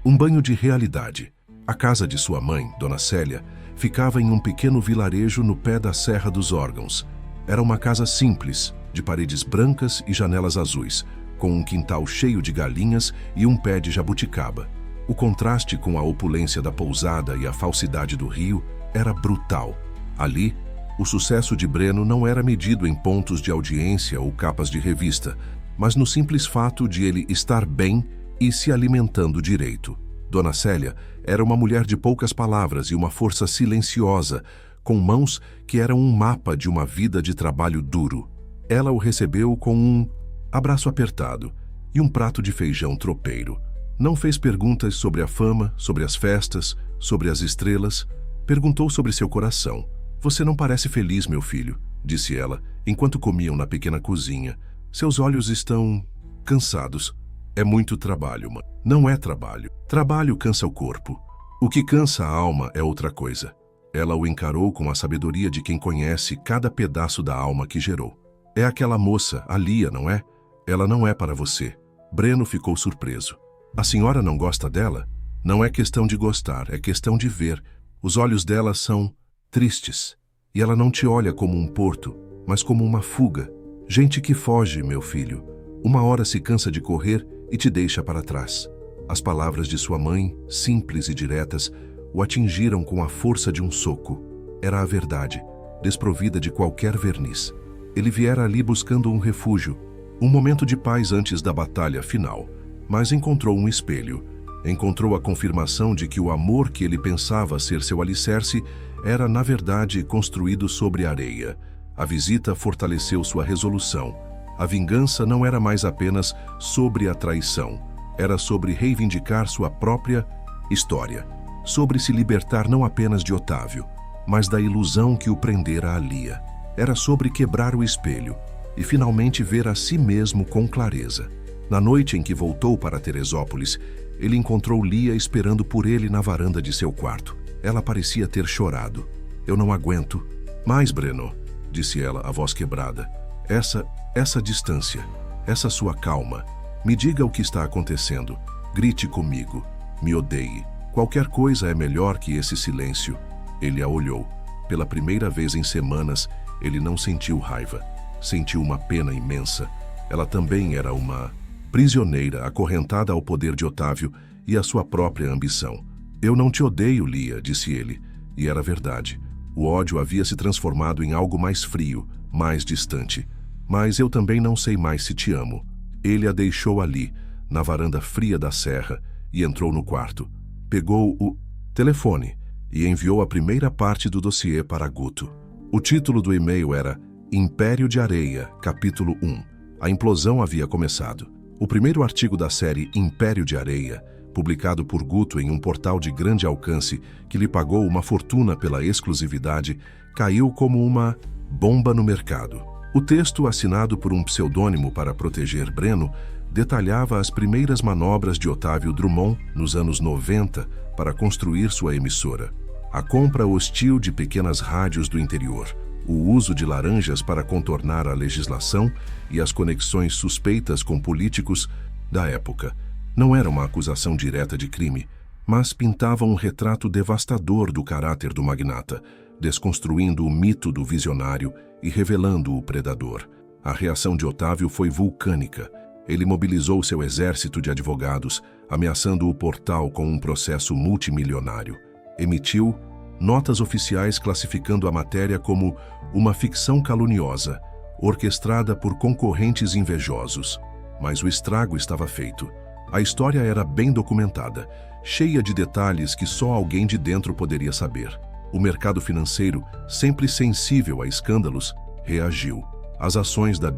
um banho de realidade. A casa de sua mãe, Dona Célia, ficava em um pequeno vilarejo no pé da Serra dos Órgãos. Era uma casa simples, de paredes brancas e janelas azuis, com um quintal cheio de galinhas e um pé de jabuticaba. O contraste com a opulência da pousada e a falsidade do rio era brutal. Ali, o sucesso de Breno não era medido em pontos de audiência ou capas de revista, mas no simples fato de ele estar bem e se alimentando direito. Dona Célia era uma mulher de poucas palavras e uma força silenciosa, com mãos que eram um mapa de uma vida de trabalho duro. Ela o recebeu com um abraço apertado e um prato de feijão tropeiro. Não fez perguntas sobre a fama, sobre as festas, sobre as estrelas. Perguntou sobre seu coração. Você não parece feliz, meu filho, disse ela, enquanto comiam na pequena cozinha. Seus olhos estão cansados. É muito trabalho, mãe. Não é trabalho. Trabalho cansa o corpo. O que cansa a alma é outra coisa. Ela o encarou com a sabedoria de quem conhece cada pedaço da alma que gerou. É aquela moça, a Lia, não é? Ela não é para você. Breno ficou surpreso. A senhora não gosta dela? Não é questão de gostar, é questão de ver. Os olhos dela são tristes. E ela não te olha como um porto, mas como uma fuga. Gente que foge, meu filho. Uma hora se cansa de correr e te deixa para trás. As palavras de sua mãe, simples e diretas, o atingiram com a força de um soco. Era a verdade, desprovida de qualquer verniz. Ele viera ali buscando um refúgio, um momento de paz antes da batalha final, mas encontrou um espelho. Encontrou a confirmação de que o amor que ele pensava ser seu alicerce era, na verdade, construído sobre areia. A visita fortaleceu sua resolução. A vingança não era mais apenas sobre a traição. Era sobre reivindicar sua própria história. Sobre se libertar não apenas de Otávio, mas da ilusão que o prendera a Lia. Era sobre quebrar o espelho e finalmente ver a si mesmo com clareza. Na noite em que voltou para Teresópolis, ele encontrou Lia esperando por ele na varanda de seu quarto. Ela parecia ter chorado. "Eu não aguento mais, Breno", disse ela, a voz quebrada. Essa distância, essa sua calma. Me diga o que está acontecendo. Grite comigo. Me odeie. Qualquer coisa é melhor que esse silêncio. Ele a olhou. Pela primeira vez em semanas, ele não sentiu raiva. Sentiu uma pena imensa. Ela também era uma prisioneira acorrentada ao poder de Otávio e à sua própria ambição. "Eu não te odeio, Lia", disse ele. E era verdade. O ódio havia se transformado em algo mais frio, mais distante. "Mas eu também não sei mais se te amo." Ele a deixou ali, na varanda fria da serra, e entrou no quarto. Pegou o telefone e enviou a primeira parte do dossiê para Guto. O título do e-mail era Império de Areia, capítulo 1. A implosão havia começado. O primeiro artigo da série Império de Areia, publicado por Guto em um portal de grande alcance que lhe pagou uma fortuna pela exclusividade, caiu como uma bomba no mercado. O texto, assinado por um pseudônimo para proteger Breno, detalhava as primeiras manobras de Otávio Drummond nos anos 90 para construir sua emissora. A compra hostil de pequenas rádios do interior, o uso de laranjas para contornar a legislação e as conexões suspeitas com políticos da época. Não era uma acusação direta de crime, mas pintava um retrato devastador do caráter do magnata, desconstruindo o mito do visionário e revelando o predador. A reação de Otávio foi vulcânica. Ele mobilizou seu exército de advogados, ameaçando o portal com um processo multimilionário. Emitiu notas oficiais classificando a matéria como uma ficção caluniosa, orquestrada por concorrentes invejosos. Mas o estrago estava feito. A história era bem documentada, cheia de detalhes que só alguém de dentro poderia saber. O mercado financeiro, sempre sensível a escândalos, reagiu. As ações da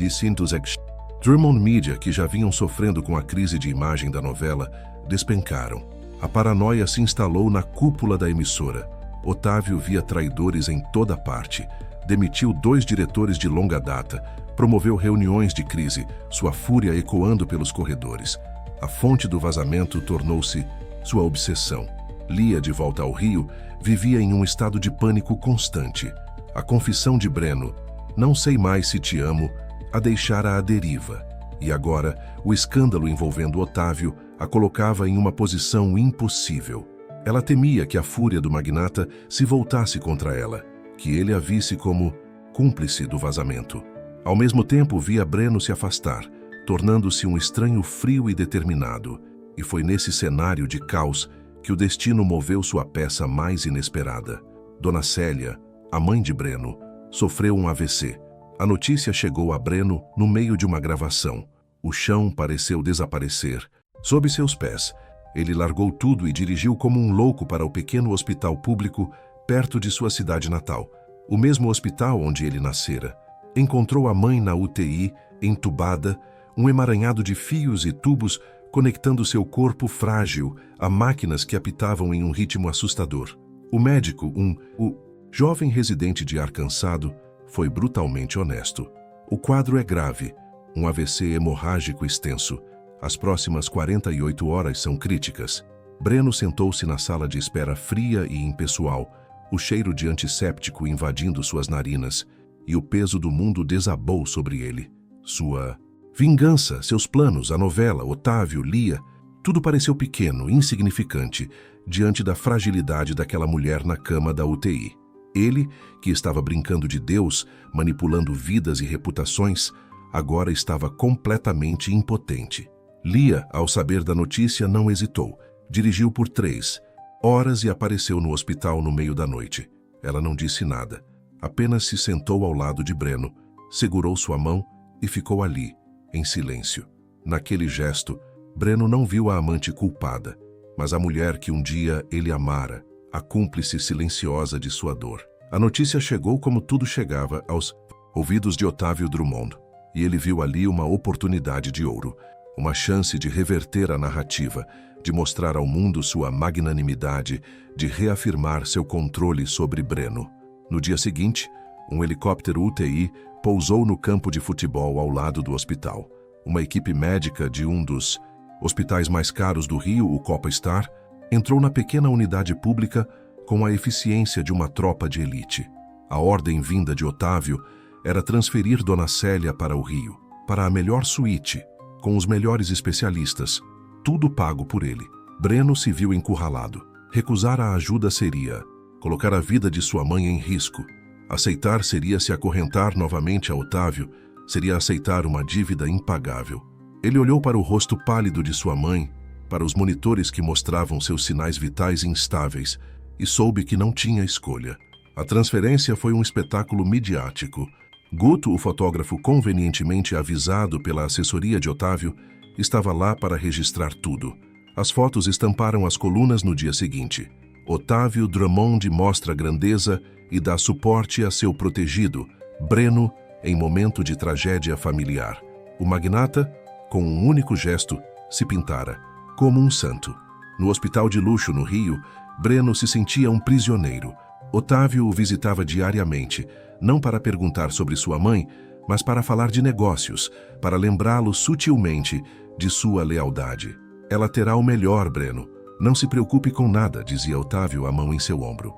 Drummond Media, que já vinham sofrendo com a crise de imagem da novela, despencaram. A paranoia se instalou na cúpula da emissora. Otávio via traidores em toda parte. Demitiu 2 diretores de longa data. Promoveu reuniões de crise, sua fúria ecoando pelos corredores. A fonte do vazamento tornou-se sua obsessão. Lia, de volta ao Rio, vivia em um estado de pânico constante. A confissão de Breno, "Não sei mais se te amo", a deixara à deriva. E agora, o escândalo envolvendo Otávio a colocava em uma posição impossível. Ela temia que a fúria do magnata se voltasse contra ela, que ele a visse como cúmplice do vazamento. Ao mesmo tempo, via Breno se afastar, tornando-se um estranho frio e determinado. E foi nesse cenário de caos que o destino moveu sua peça mais inesperada. Dona Célia, a mãe de Breno, sofreu um AVC. A notícia chegou a Breno no meio de uma gravação. O chão pareceu desaparecer. Sob seus pés, ele largou tudo e dirigiu como um louco para o pequeno hospital público perto de sua cidade natal, o mesmo hospital onde ele nascera. Encontrou a mãe na UTI, entubada, um emaranhado de fios e tubos conectando seu corpo frágil a máquinas que apitavam em um ritmo assustador. O médico, o jovem residente de ar cansado, foi brutalmente honesto. "O quadro é grave, um AVC hemorrágico extenso. As próximas 48 horas são críticas." Breno sentou-se na sala de espera fria e impessoal, o cheiro de antisséptico invadindo suas narinas, e o peso do mundo desabou sobre ele. Sua vingança, seus planos, a novela, Otávio, Lia, tudo pareceu pequeno, insignificante, diante da fragilidade daquela mulher na cama da UTI. Ele, que estava brincando de Deus, manipulando vidas e reputações, agora estava completamente impotente. Lia, ao saber da notícia, não hesitou. Dirigiu por 3 horas e apareceu no hospital no meio da noite. Ela não disse nada. Apenas se sentou ao lado de Breno, segurou sua mão e ficou ali, em silêncio. Naquele gesto, Breno não viu a amante culpada, mas a mulher que um dia ele amara, a cúmplice silenciosa de sua dor. A notícia chegou como tudo chegava aos ouvidos de Otávio Drummond, e ele viu ali uma oportunidade de ouro, uma chance de reverter a narrativa, de mostrar ao mundo sua magnanimidade, de reafirmar seu controle sobre Breno. No dia seguinte, um helicóptero UTI pousou no campo de futebol ao lado do hospital. Uma equipe médica de um dos hospitais mais caros do Rio, o Copa Star, entrou na pequena unidade pública com a eficiência de uma tropa de elite. A ordem vinda de Otávio era transferir Dona Célia para o Rio, para a melhor suíte, com os melhores especialistas, tudo pago por ele. Breno se viu encurralado. Recusar a ajuda seria colocar a vida de sua mãe em risco. Aceitar seria se acorrentar novamente a Otávio, seria aceitar uma dívida impagável. Ele olhou para o rosto pálido de sua mãe, para os monitores que mostravam seus sinais vitais instáveis, e soube que não tinha escolha. A transferência foi um espetáculo midiático. Guto, o fotógrafo convenientemente avisado pela assessoria de Otávio, estava lá para registrar tudo. As fotos estamparam as colunas no dia seguinte. Otávio Drummond mostra grandeza e dá suporte a seu protegido, Breno, em momento de tragédia familiar. O magnata, com um único gesto, se pintara, como um santo. No hospital de luxo no Rio, Breno se sentia um prisioneiro. Otávio o visitava diariamente, não para perguntar sobre sua mãe, mas para falar de negócios, para lembrá-lo sutilmente de sua lealdade. Ela terá o melhor, Breno. Não se preocupe com nada, dizia Otávio, a mão em seu ombro.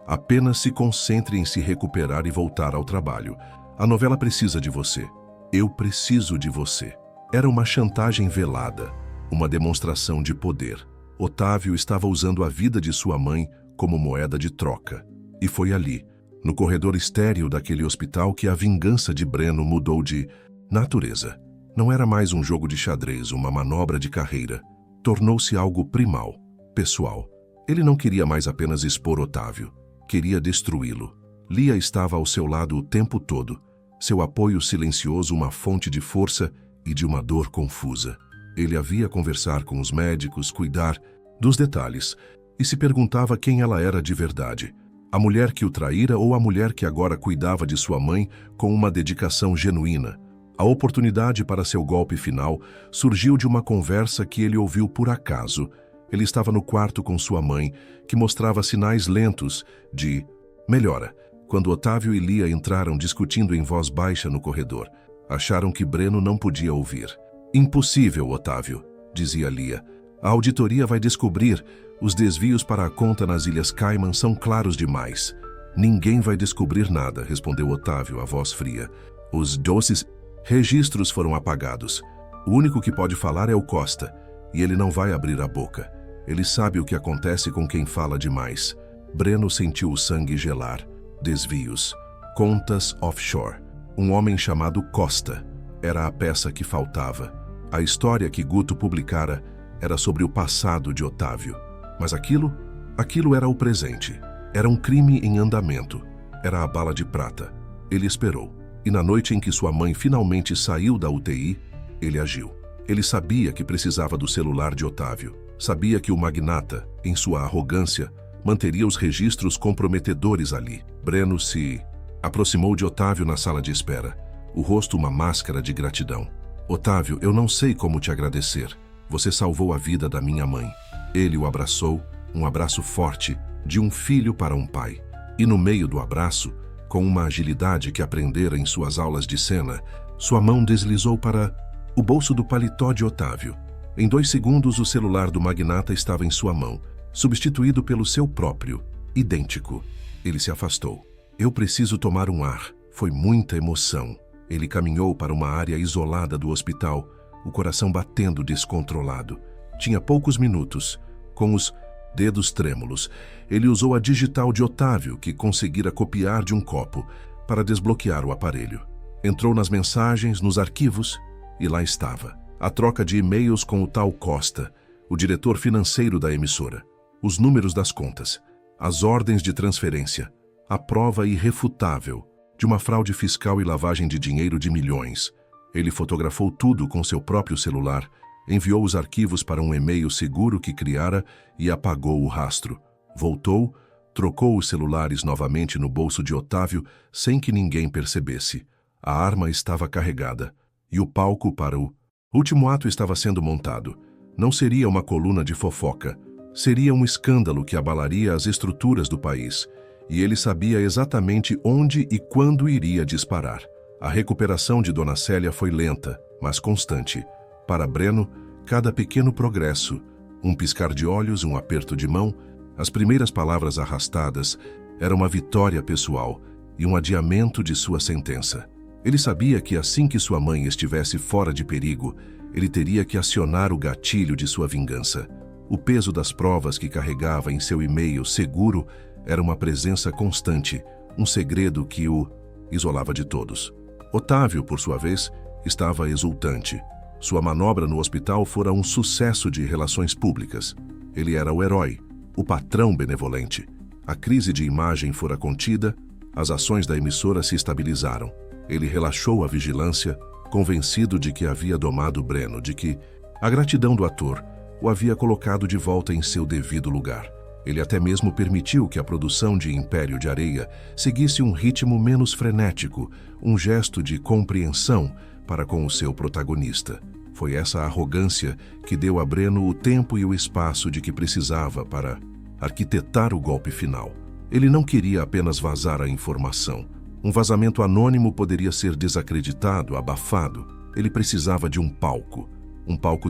Apenas se concentre em se recuperar e voltar ao trabalho. A novela precisa de você. Eu preciso de você. Era uma chantagem velada, uma demonstração de poder. Otávio estava usando a vida de sua mãe como moeda de troca. E foi ali, no corredor estéril daquele hospital, que a vingança de Breno mudou de natureza. Não era mais um jogo de xadrez, uma manobra de carreira. Tornou-se algo primal, pessoal. Ele não queria mais apenas expor Otávio. Queria destruí-lo. Lia estava ao seu lado o tempo todo. Seu apoio silencioso, uma fonte de força e de uma dor confusa. Ele havia conversar com os médicos, cuidar dos detalhes, e se perguntava quem ela era de verdade. A mulher que o traíra ou a mulher que agora cuidava de sua mãe com uma dedicação genuína. A oportunidade para seu golpe final surgiu de uma conversa que ele ouviu por acaso. Ele estava no quarto com sua mãe, que mostrava sinais lentos de melhora, quando Otávio e Lia entraram discutindo em voz baixa no corredor. Acharam que Breno não podia ouvir. Impossível, Otávio, dizia Lia. A auditoria vai descobrir. Os desvios para a conta nas Ilhas Cayman são claros demais. Ninguém vai descobrir nada, respondeu Otávio, a voz fria. Os doces registros foram apagados. O único que pode falar é o Costa, e ele não vai abrir a boca. Ele sabe o que acontece com quem fala demais. Breno sentiu o sangue gelar. Desvios. Contas offshore. Um homem chamado Costa. Era a peça que faltava. A história que Guto publicara era sobre o passado de Otávio. Mas aquilo era o presente. Era um crime em andamento. Era a bala de prata. Ele esperou. E na noite em que sua mãe finalmente saiu da UTI, ele agiu. Ele sabia que precisava do celular de Otávio. Sabia que o magnata, em sua arrogância, manteria os registros comprometedores ali. Breno se aproximou de Otávio na sala de espera, o rosto uma máscara de gratidão. Otávio, eu não sei como te agradecer. Você salvou a vida da minha mãe. Ele o abraçou, um abraço forte, de um filho para um pai. E no meio do abraço, com uma agilidade que aprendera em suas aulas de cena, sua mão deslizou para o bolso do paletó de Otávio. Em 2 segundos, o celular do magnata estava em sua mão, substituído pelo seu próprio, idêntico. Ele se afastou. Eu preciso tomar um ar. Foi muita emoção. Ele caminhou para uma área isolada do hospital, o coração batendo descontrolado. Tinha poucos minutos. Com os dedos trêmulos, ele usou a digital de Otávio, que conseguira copiar de um copo, para desbloquear o aparelho. Entrou nas mensagens, nos arquivos, e lá estava. A troca de e-mails com o tal Costa, o diretor financeiro da emissora. Os números das contas. As ordens de transferência. A prova irrefutável de uma fraude fiscal e lavagem de dinheiro de milhões. Ele fotografou tudo com seu próprio celular, enviou os arquivos para um e-mail seguro que criara e apagou o rastro. Voltou, trocou os celulares novamente no bolso de Otávio sem que ninguém percebesse. A arma estava carregada e o palco para o último ato estava sendo montado. Não seria uma coluna de fofoca. Seria um escândalo que abalaria as estruturas do país. E ele sabia exatamente onde e quando iria disparar. A recuperação de Dona Célia foi lenta, mas constante. Para Breno, cada pequeno progresso, um piscar de olhos, um aperto de mão, as primeiras palavras arrastadas, era uma vitória pessoal e um adiamento de sua sentença. Ele sabia que assim que sua mãe estivesse fora de perigo, ele teria que acionar o gatilho de sua vingança. O peso das provas que carregava em seu e-mail seguro era uma presença constante, um segredo que o isolava de todos. Otávio, por sua vez, estava exultante. Sua manobra no hospital fora um sucesso de relações públicas. Ele era o herói, o patrão benevolente. A crise de imagem fora contida, as ações da emissora se estabilizaram. Ele relaxou a vigilância, convencido de que havia domado Breno, de que a gratidão do ator o havia colocado de volta em seu devido lugar. Ele até mesmo permitiu que a produção de Império de Areia seguisse um ritmo menos frenético, um gesto de compreensão para com o seu protagonista. Foi essa arrogância que deu a Breno o tempo e o espaço de que precisava para arquitetar o golpe final. Ele não queria apenas vazar a informação. Um vazamento anônimo poderia ser desacreditado, abafado. Ele precisava de um palco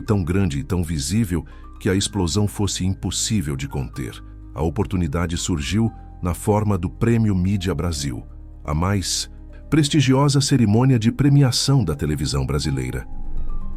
tão grande e tão visível que a explosão fosse impossível de conter. A oportunidade surgiu na forma do Prêmio Mídia Brasil, a mais prestigiosa cerimônia de premiação da televisão brasileira.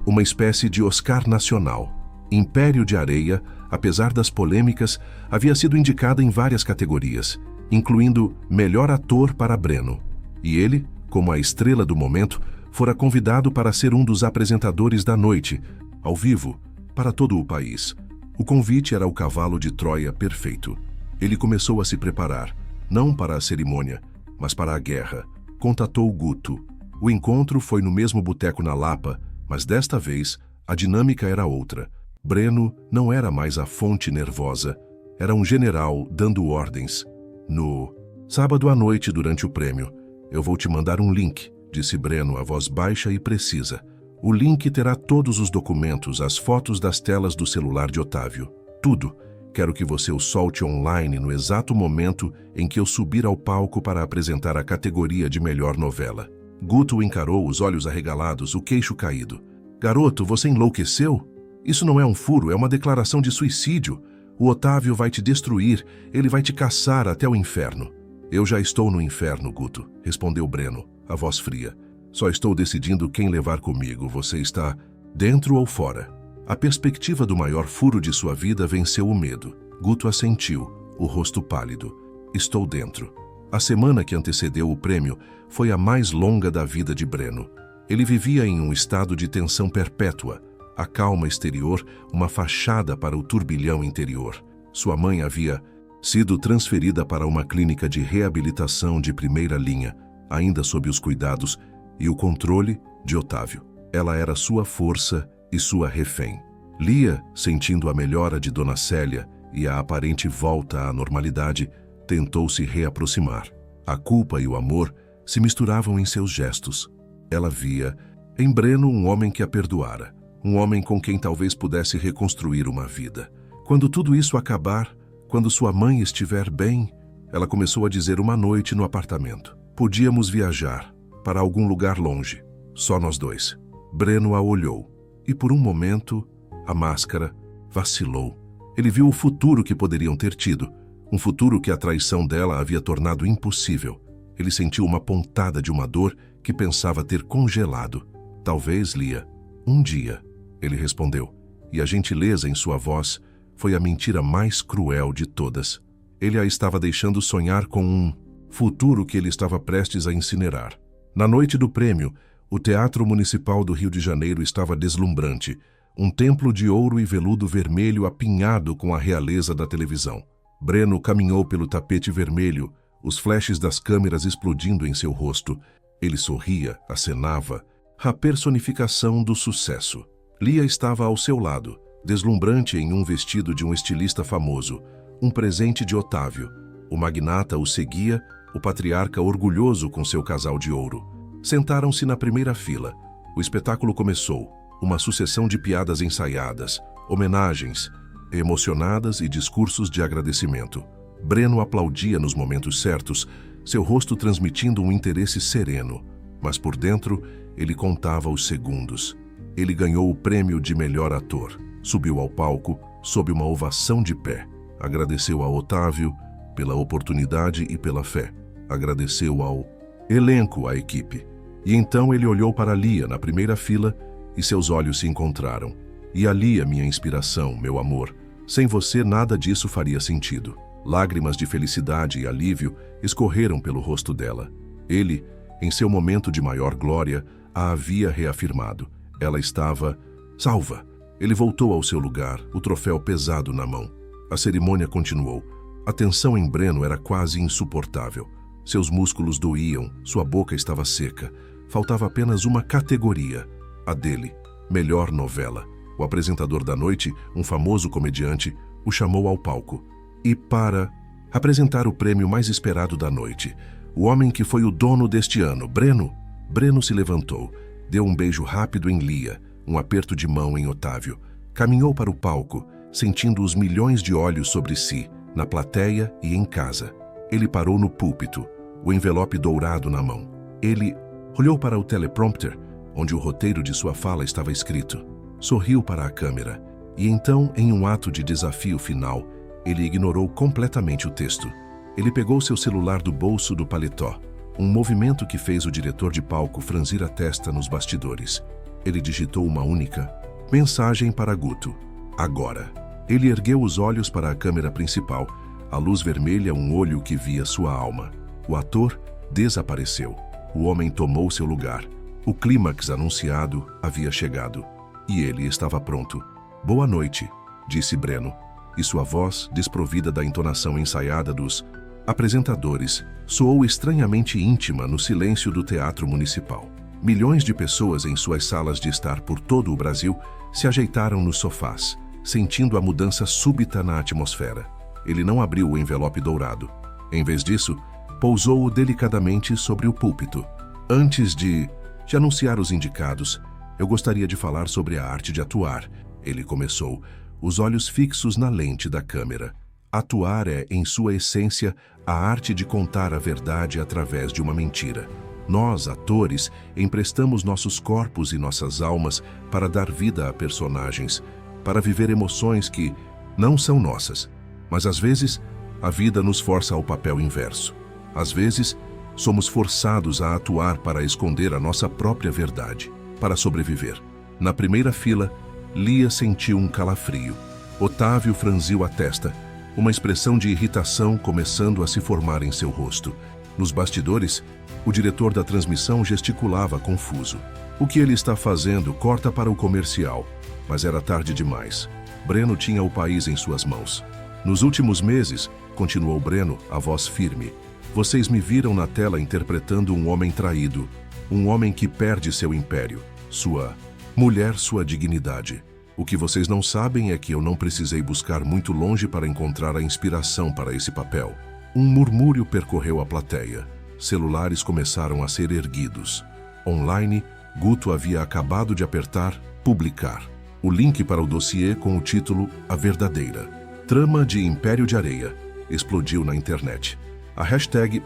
Uma espécie de Oscar nacional. Império de Areia, apesar das polêmicas, havia sido indicada em várias categorias, incluindo Melhor Ator para Breno. E ele, como a estrela do momento, fora convidado para ser um dos apresentadores da noite, ao vivo, para todo o país. O convite era o cavalo de Troia perfeito. Ele começou a se preparar, não para a cerimônia, mas para a guerra. Contatou Guto. O encontro foi no mesmo boteco na Lapa, mas desta vez a dinâmica era outra. Breno não era mais a fonte nervosa, era um general dando ordens. No sábado à noite, durante o prêmio, eu vou te mandar um link, disse Breno, a voz baixa e precisa. O link terá todos os documentos, as fotos das telas do celular de Otávio. Tudo. Quero que você o solte online no exato momento em que eu subir ao palco para apresentar a categoria de melhor novela. Guto o encarou, os olhos arregalados, o queixo caído. Garoto, você enlouqueceu? Isso não é um furo, é uma declaração de suicídio. O Otávio vai te destruir, ele vai te caçar até o inferno. Eu já estou no inferno, Guto, respondeu Breno, a voz fria. Só estou decidindo quem levar comigo. Você está dentro ou fora? A perspectiva do maior furo de sua vida venceu o medo. Guto assentiu, o rosto pálido. Estou dentro. A semana que antecedeu o prêmio foi a mais longa da vida de Breno. Ele vivia em um estado de tensão perpétua. A calma exterior, uma fachada para o turbilhão interior. Sua mãe havia sido transferida para uma clínica de reabilitação de primeira linha, ainda sob os cuidados e o controle de Otávio. Ela era sua força e sua refém. Lia, sentindo a melhora de Dona Célia e a aparente volta à normalidade, tentou se reaproximar. A culpa e o amor se misturavam em seus gestos. Ela via em Breno um homem que a perdoara, um homem com quem talvez pudesse reconstruir uma vida. Quando tudo isso acabar, quando sua mãe estiver bem, ela começou a dizer uma noite no apartamento. Podíamos viajar para algum lugar longe, só nós dois. Breno a olhou, e por um momento, a máscara vacilou. Ele viu o futuro que poderiam ter tido, um futuro que a traição dela havia tornado impossível. Ele sentiu uma pontada de uma dor que pensava ter congelado. Talvez, Lia, um dia, ele respondeu, e a gentileza em sua voz foi a mentira mais cruel de todas. Ele a estava deixando sonhar com um futuro que ele estava prestes a incinerar. Na noite do prêmio, O Teatro Municipal do Rio de Janeiro estava deslumbrante, um templo de ouro e veludo vermelho apinhado com a realeza da televisão. Breno caminhou pelo tapete vermelho, os flashes das câmeras explodindo em seu rosto. Ele sorria, acenava, a personificação do sucesso. Lia estava ao seu lado, deslumbrante em um vestido de um estilista famoso, um presente de Otávio. O magnata o seguia, o patriarca orgulhoso com seu casal de ouro. Sentaram-se na primeira fila. O espetáculo começou, uma sucessão de piadas ensaiadas, homenagens, emocionadas e discursos de agradecimento. Breno aplaudia nos momentos certos, seu rosto transmitindo um interesse sereno. Mas por dentro, ele contava os segundos. Ele ganhou o prêmio de melhor ator. Subiu ao palco, sob uma ovação de pé. Agradeceu a Otávio pela oportunidade e pela fé. Agradeceu ao elenco, à equipe. E então ele olhou para Lia na primeira fila e seus olhos se encontraram. E a Lia, minha inspiração, meu amor. Sem você nada disso faria sentido. Lágrimas de felicidade e alívio escorreram pelo rosto dela. Ele, em seu momento de maior glória, a havia reafirmado. Ela estava salva. Ele voltou ao seu lugar, o troféu pesado na mão. A cerimônia continuou. A tensão em Breno era quase insuportável. Seus músculos doíam, sua boca estava seca. Faltava apenas uma categoria, a dele, melhor novela. O apresentador da noite, um famoso comediante, o chamou ao palco. E para apresentar o prêmio mais esperado da noite, o homem que foi o dono deste ano, Breno. Breno se levantou, deu um beijo rápido em Lia, um aperto de mão em Otávio. Caminhou para o palco, sentindo os milhões de olhos sobre si, na plateia e em casa. Ele parou no púlpito, o envelope dourado na mão. Ele olhou para o teleprompter, onde o roteiro de sua fala estava escrito. Sorriu para a câmera, e então, em um ato de desafio final, ele ignorou completamente o texto. Ele pegou seu celular do bolso do paletó, um movimento que fez o diretor de palco franzir a testa nos bastidores. Ele digitou uma única mensagem para Guto. Agora. Ele ergueu os olhos para a câmera principal, a luz vermelha, um olho que via sua alma. O ator desapareceu. O homem tomou seu lugar. O clímax anunciado havia chegado. E ele estava pronto. Boa noite, disse Breno, e sua voz, desprovida da entonação ensaiada dos apresentadores, soou estranhamente íntima no silêncio do Teatro Municipal. Milhões de pessoas em suas salas de estar por todo o Brasil se ajeitaram nos sofás, sentindo a mudança súbita na atmosfera. Ele não abriu o envelope dourado. Em vez disso, pousou-o delicadamente sobre o púlpito. Antes de anunciar os indicados, eu gostaria de falar sobre a arte de atuar. Ele começou, os olhos fixos na lente da câmera. Atuar é, em sua essência, a arte de contar a verdade através de uma mentira. Nós, atores, emprestamos nossos corpos e nossas almas para dar vida a personagens, para viver emoções que não são nossas. Mas às vezes, a vida nos força ao papel inverso. Às vezes, somos forçados a atuar para esconder a nossa própria verdade, para sobreviver. Na primeira fila, Lia sentiu um calafrio. Otávio franziu a testa, uma expressão de irritação começando a se formar em seu rosto. Nos bastidores, o diretor da transmissão gesticulava confuso. O que ele está fazendo? Corta para o comercial. Mas era tarde demais. Breno tinha o país em suas mãos. Nos últimos meses, continuou Breno, a voz firme, vocês me viram na tela interpretando um homem traído, um homem que perde seu império, sua mulher, sua dignidade. O que vocês não sabem é que eu não precisei buscar muito longe para encontrar a inspiração para esse papel. Um murmúrio percorreu a plateia. Celulares começaram a ser erguidos. Online, Guto havia acabado de apertar publicar. O link para o dossiê com o título A Verdadeira Trama de Império de Areia explodiu na internet. A hashtag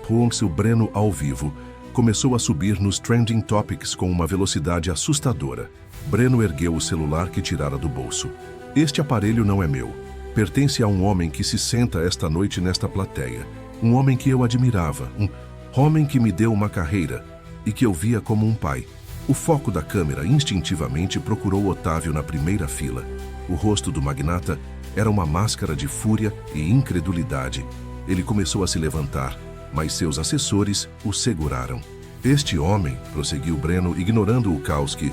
#Breno ao vivo começou a subir nos trending topics com uma velocidade assustadora. Breno ergueu o celular que tirara do bolso. Este aparelho não é meu. Pertence a um homem que se senta esta noite nesta plateia. Um homem que eu admirava. Um homem que me deu uma carreira e que eu via como um pai. O foco da câmera instintivamente procurou Otávio na primeira fila. O rosto do magnata era uma máscara de fúria e incredulidade. Ele começou a se levantar, mas seus assessores o seguraram. Este homem, prosseguiu Breno, ignorando o caos que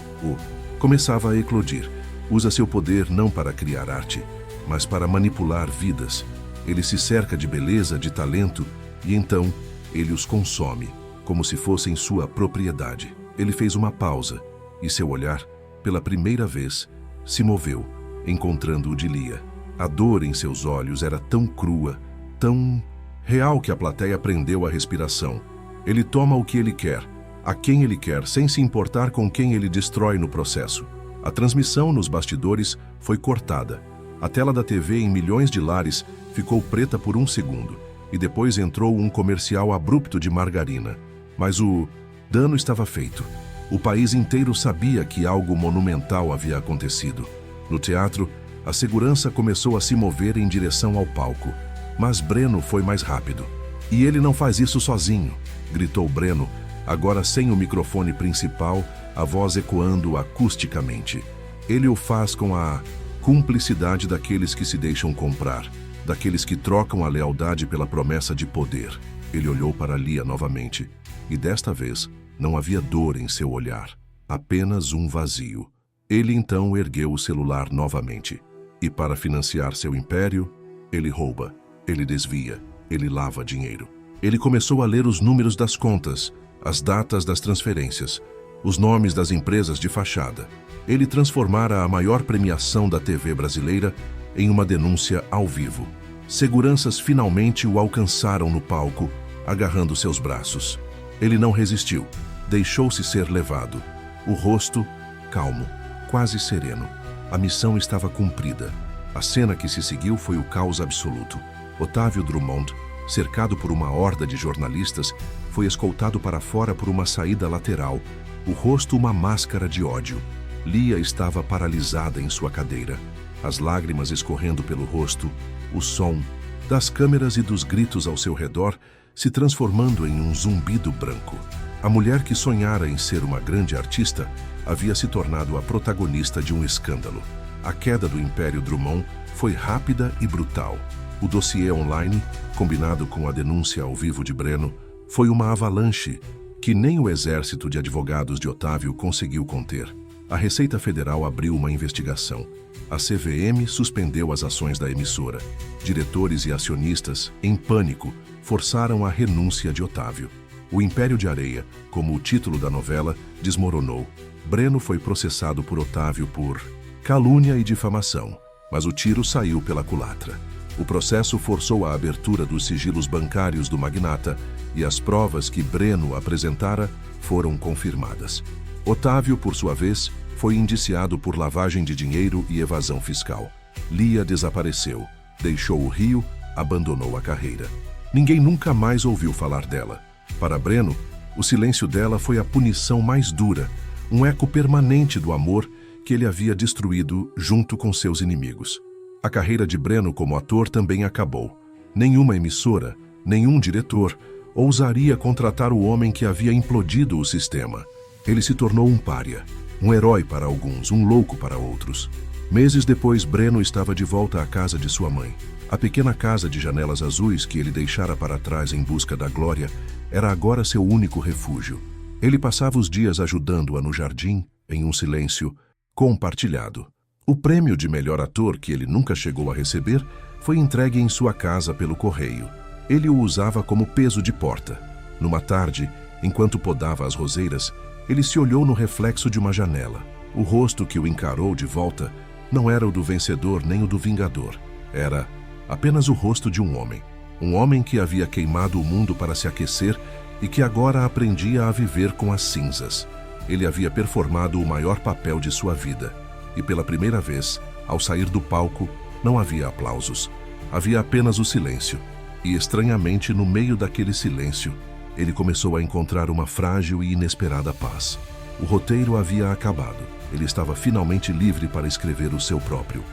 começava a eclodir, usa seu poder não para criar arte, mas para manipular vidas. Ele se cerca de beleza, de talento, e então ele os consome, como se fossem sua propriedade. Ele fez uma pausa, e seu olhar, pela primeira vez, se moveu, encontrando o de Lia. A dor em seus olhos era tão crua, tão real que a plateia prendeu a respiração. Ele toma o que ele quer, a quem ele quer, sem se importar com quem ele destrói no processo. A transmissão nos bastidores foi cortada. A tela da TV em milhões de lares ficou preta por 1 segundo, e depois entrou um comercial abrupto de margarina. Mas o dano estava feito. O país inteiro sabia que algo monumental havia acontecido. No teatro, a segurança começou a se mover em direção ao palco. Mas Breno foi mais rápido. E ele não faz isso sozinho, gritou Breno, agora sem o microfone principal, a voz ecoando acusticamente. Ele o faz com a cumplicidade daqueles que se deixam comprar, daqueles que trocam a lealdade pela promessa de poder. Ele olhou para Lia novamente, e desta vez não havia dor em seu olhar, apenas um vazio. Ele então ergueu o celular novamente, e para financiar seu império, ele rouba, ele desvia, ele lava dinheiro. Ele começou a ler os números das contas, as datas das transferências, os nomes das empresas de fachada. Ele transformara a maior premiação da TV brasileira em uma denúncia ao vivo. Seguranças finalmente o alcançaram no palco, agarrando seus braços. Ele não resistiu, deixou-se ser levado. O rosto, calmo, quase sereno. A missão estava cumprida. A cena que se seguiu foi o caos absoluto. Otávio Drummond, cercado por uma horda de jornalistas, foi escoltado para fora por uma saída lateral, o rosto uma máscara de ódio. Lia estava paralisada em sua cadeira, as lágrimas escorrendo pelo rosto, o som das câmeras e dos gritos ao seu redor se transformando em um zumbido branco. A mulher que sonhara em ser uma grande artista havia se tornado a protagonista de um escândalo. A queda do Império Drummond foi rápida e brutal. O dossiê online, combinado com a denúncia ao vivo de Breno, foi uma avalanche que nem o exército de advogados de Otávio conseguiu conter. A Receita Federal abriu uma investigação. A CVM suspendeu as ações da emissora. Diretores e acionistas, em pânico, forçaram a renúncia de Otávio. O Império de Areia, como o título da novela, desmoronou. Breno foi processado por Otávio por calúnia e difamação, mas o tiro saiu pela culatra. O processo forçou a abertura dos sigilos bancários do magnata e as provas que Breno apresentara foram confirmadas. Otávio, por sua vez, foi indiciado por lavagem de dinheiro e evasão fiscal. Lia desapareceu, deixou o Rio, abandonou a carreira. Ninguém nunca mais ouviu falar dela. Para Breno, o silêncio dela foi a punição mais dura, um eco permanente do amor que ele havia destruído junto com seus inimigos. A carreira de Breno como ator também acabou. Nenhuma emissora, nenhum diretor ousaria contratar o homem que havia implodido o sistema. Ele se tornou um pária, um herói para alguns, um louco para outros. Meses depois, Breno estava de volta à casa de sua mãe. A pequena casa de janelas azuis que ele deixara para trás em busca da glória era agora seu único refúgio. Ele passava os dias ajudando-a no jardim, em um silêncio compartilhado. O prêmio de melhor ator, que ele nunca chegou a receber, foi entregue em sua casa pelo correio. Ele o usava como peso de porta. Numa tarde, enquanto podava as roseiras, ele se olhou no reflexo de uma janela. O rosto que o encarou de volta não era o do vencedor nem o do vingador. Era apenas o rosto de um homem que havia queimado o mundo para se aquecer e que agora aprendia a viver com as cinzas. Ele havia performado o maior papel de sua vida. E pela primeira vez, ao sair do palco, não havia aplausos. Havia apenas o silêncio. E estranhamente, no meio daquele silêncio, ele começou a encontrar uma frágil e inesperada paz. O roteiro havia acabado. Ele estava finalmente livre para escrever o seu próprio.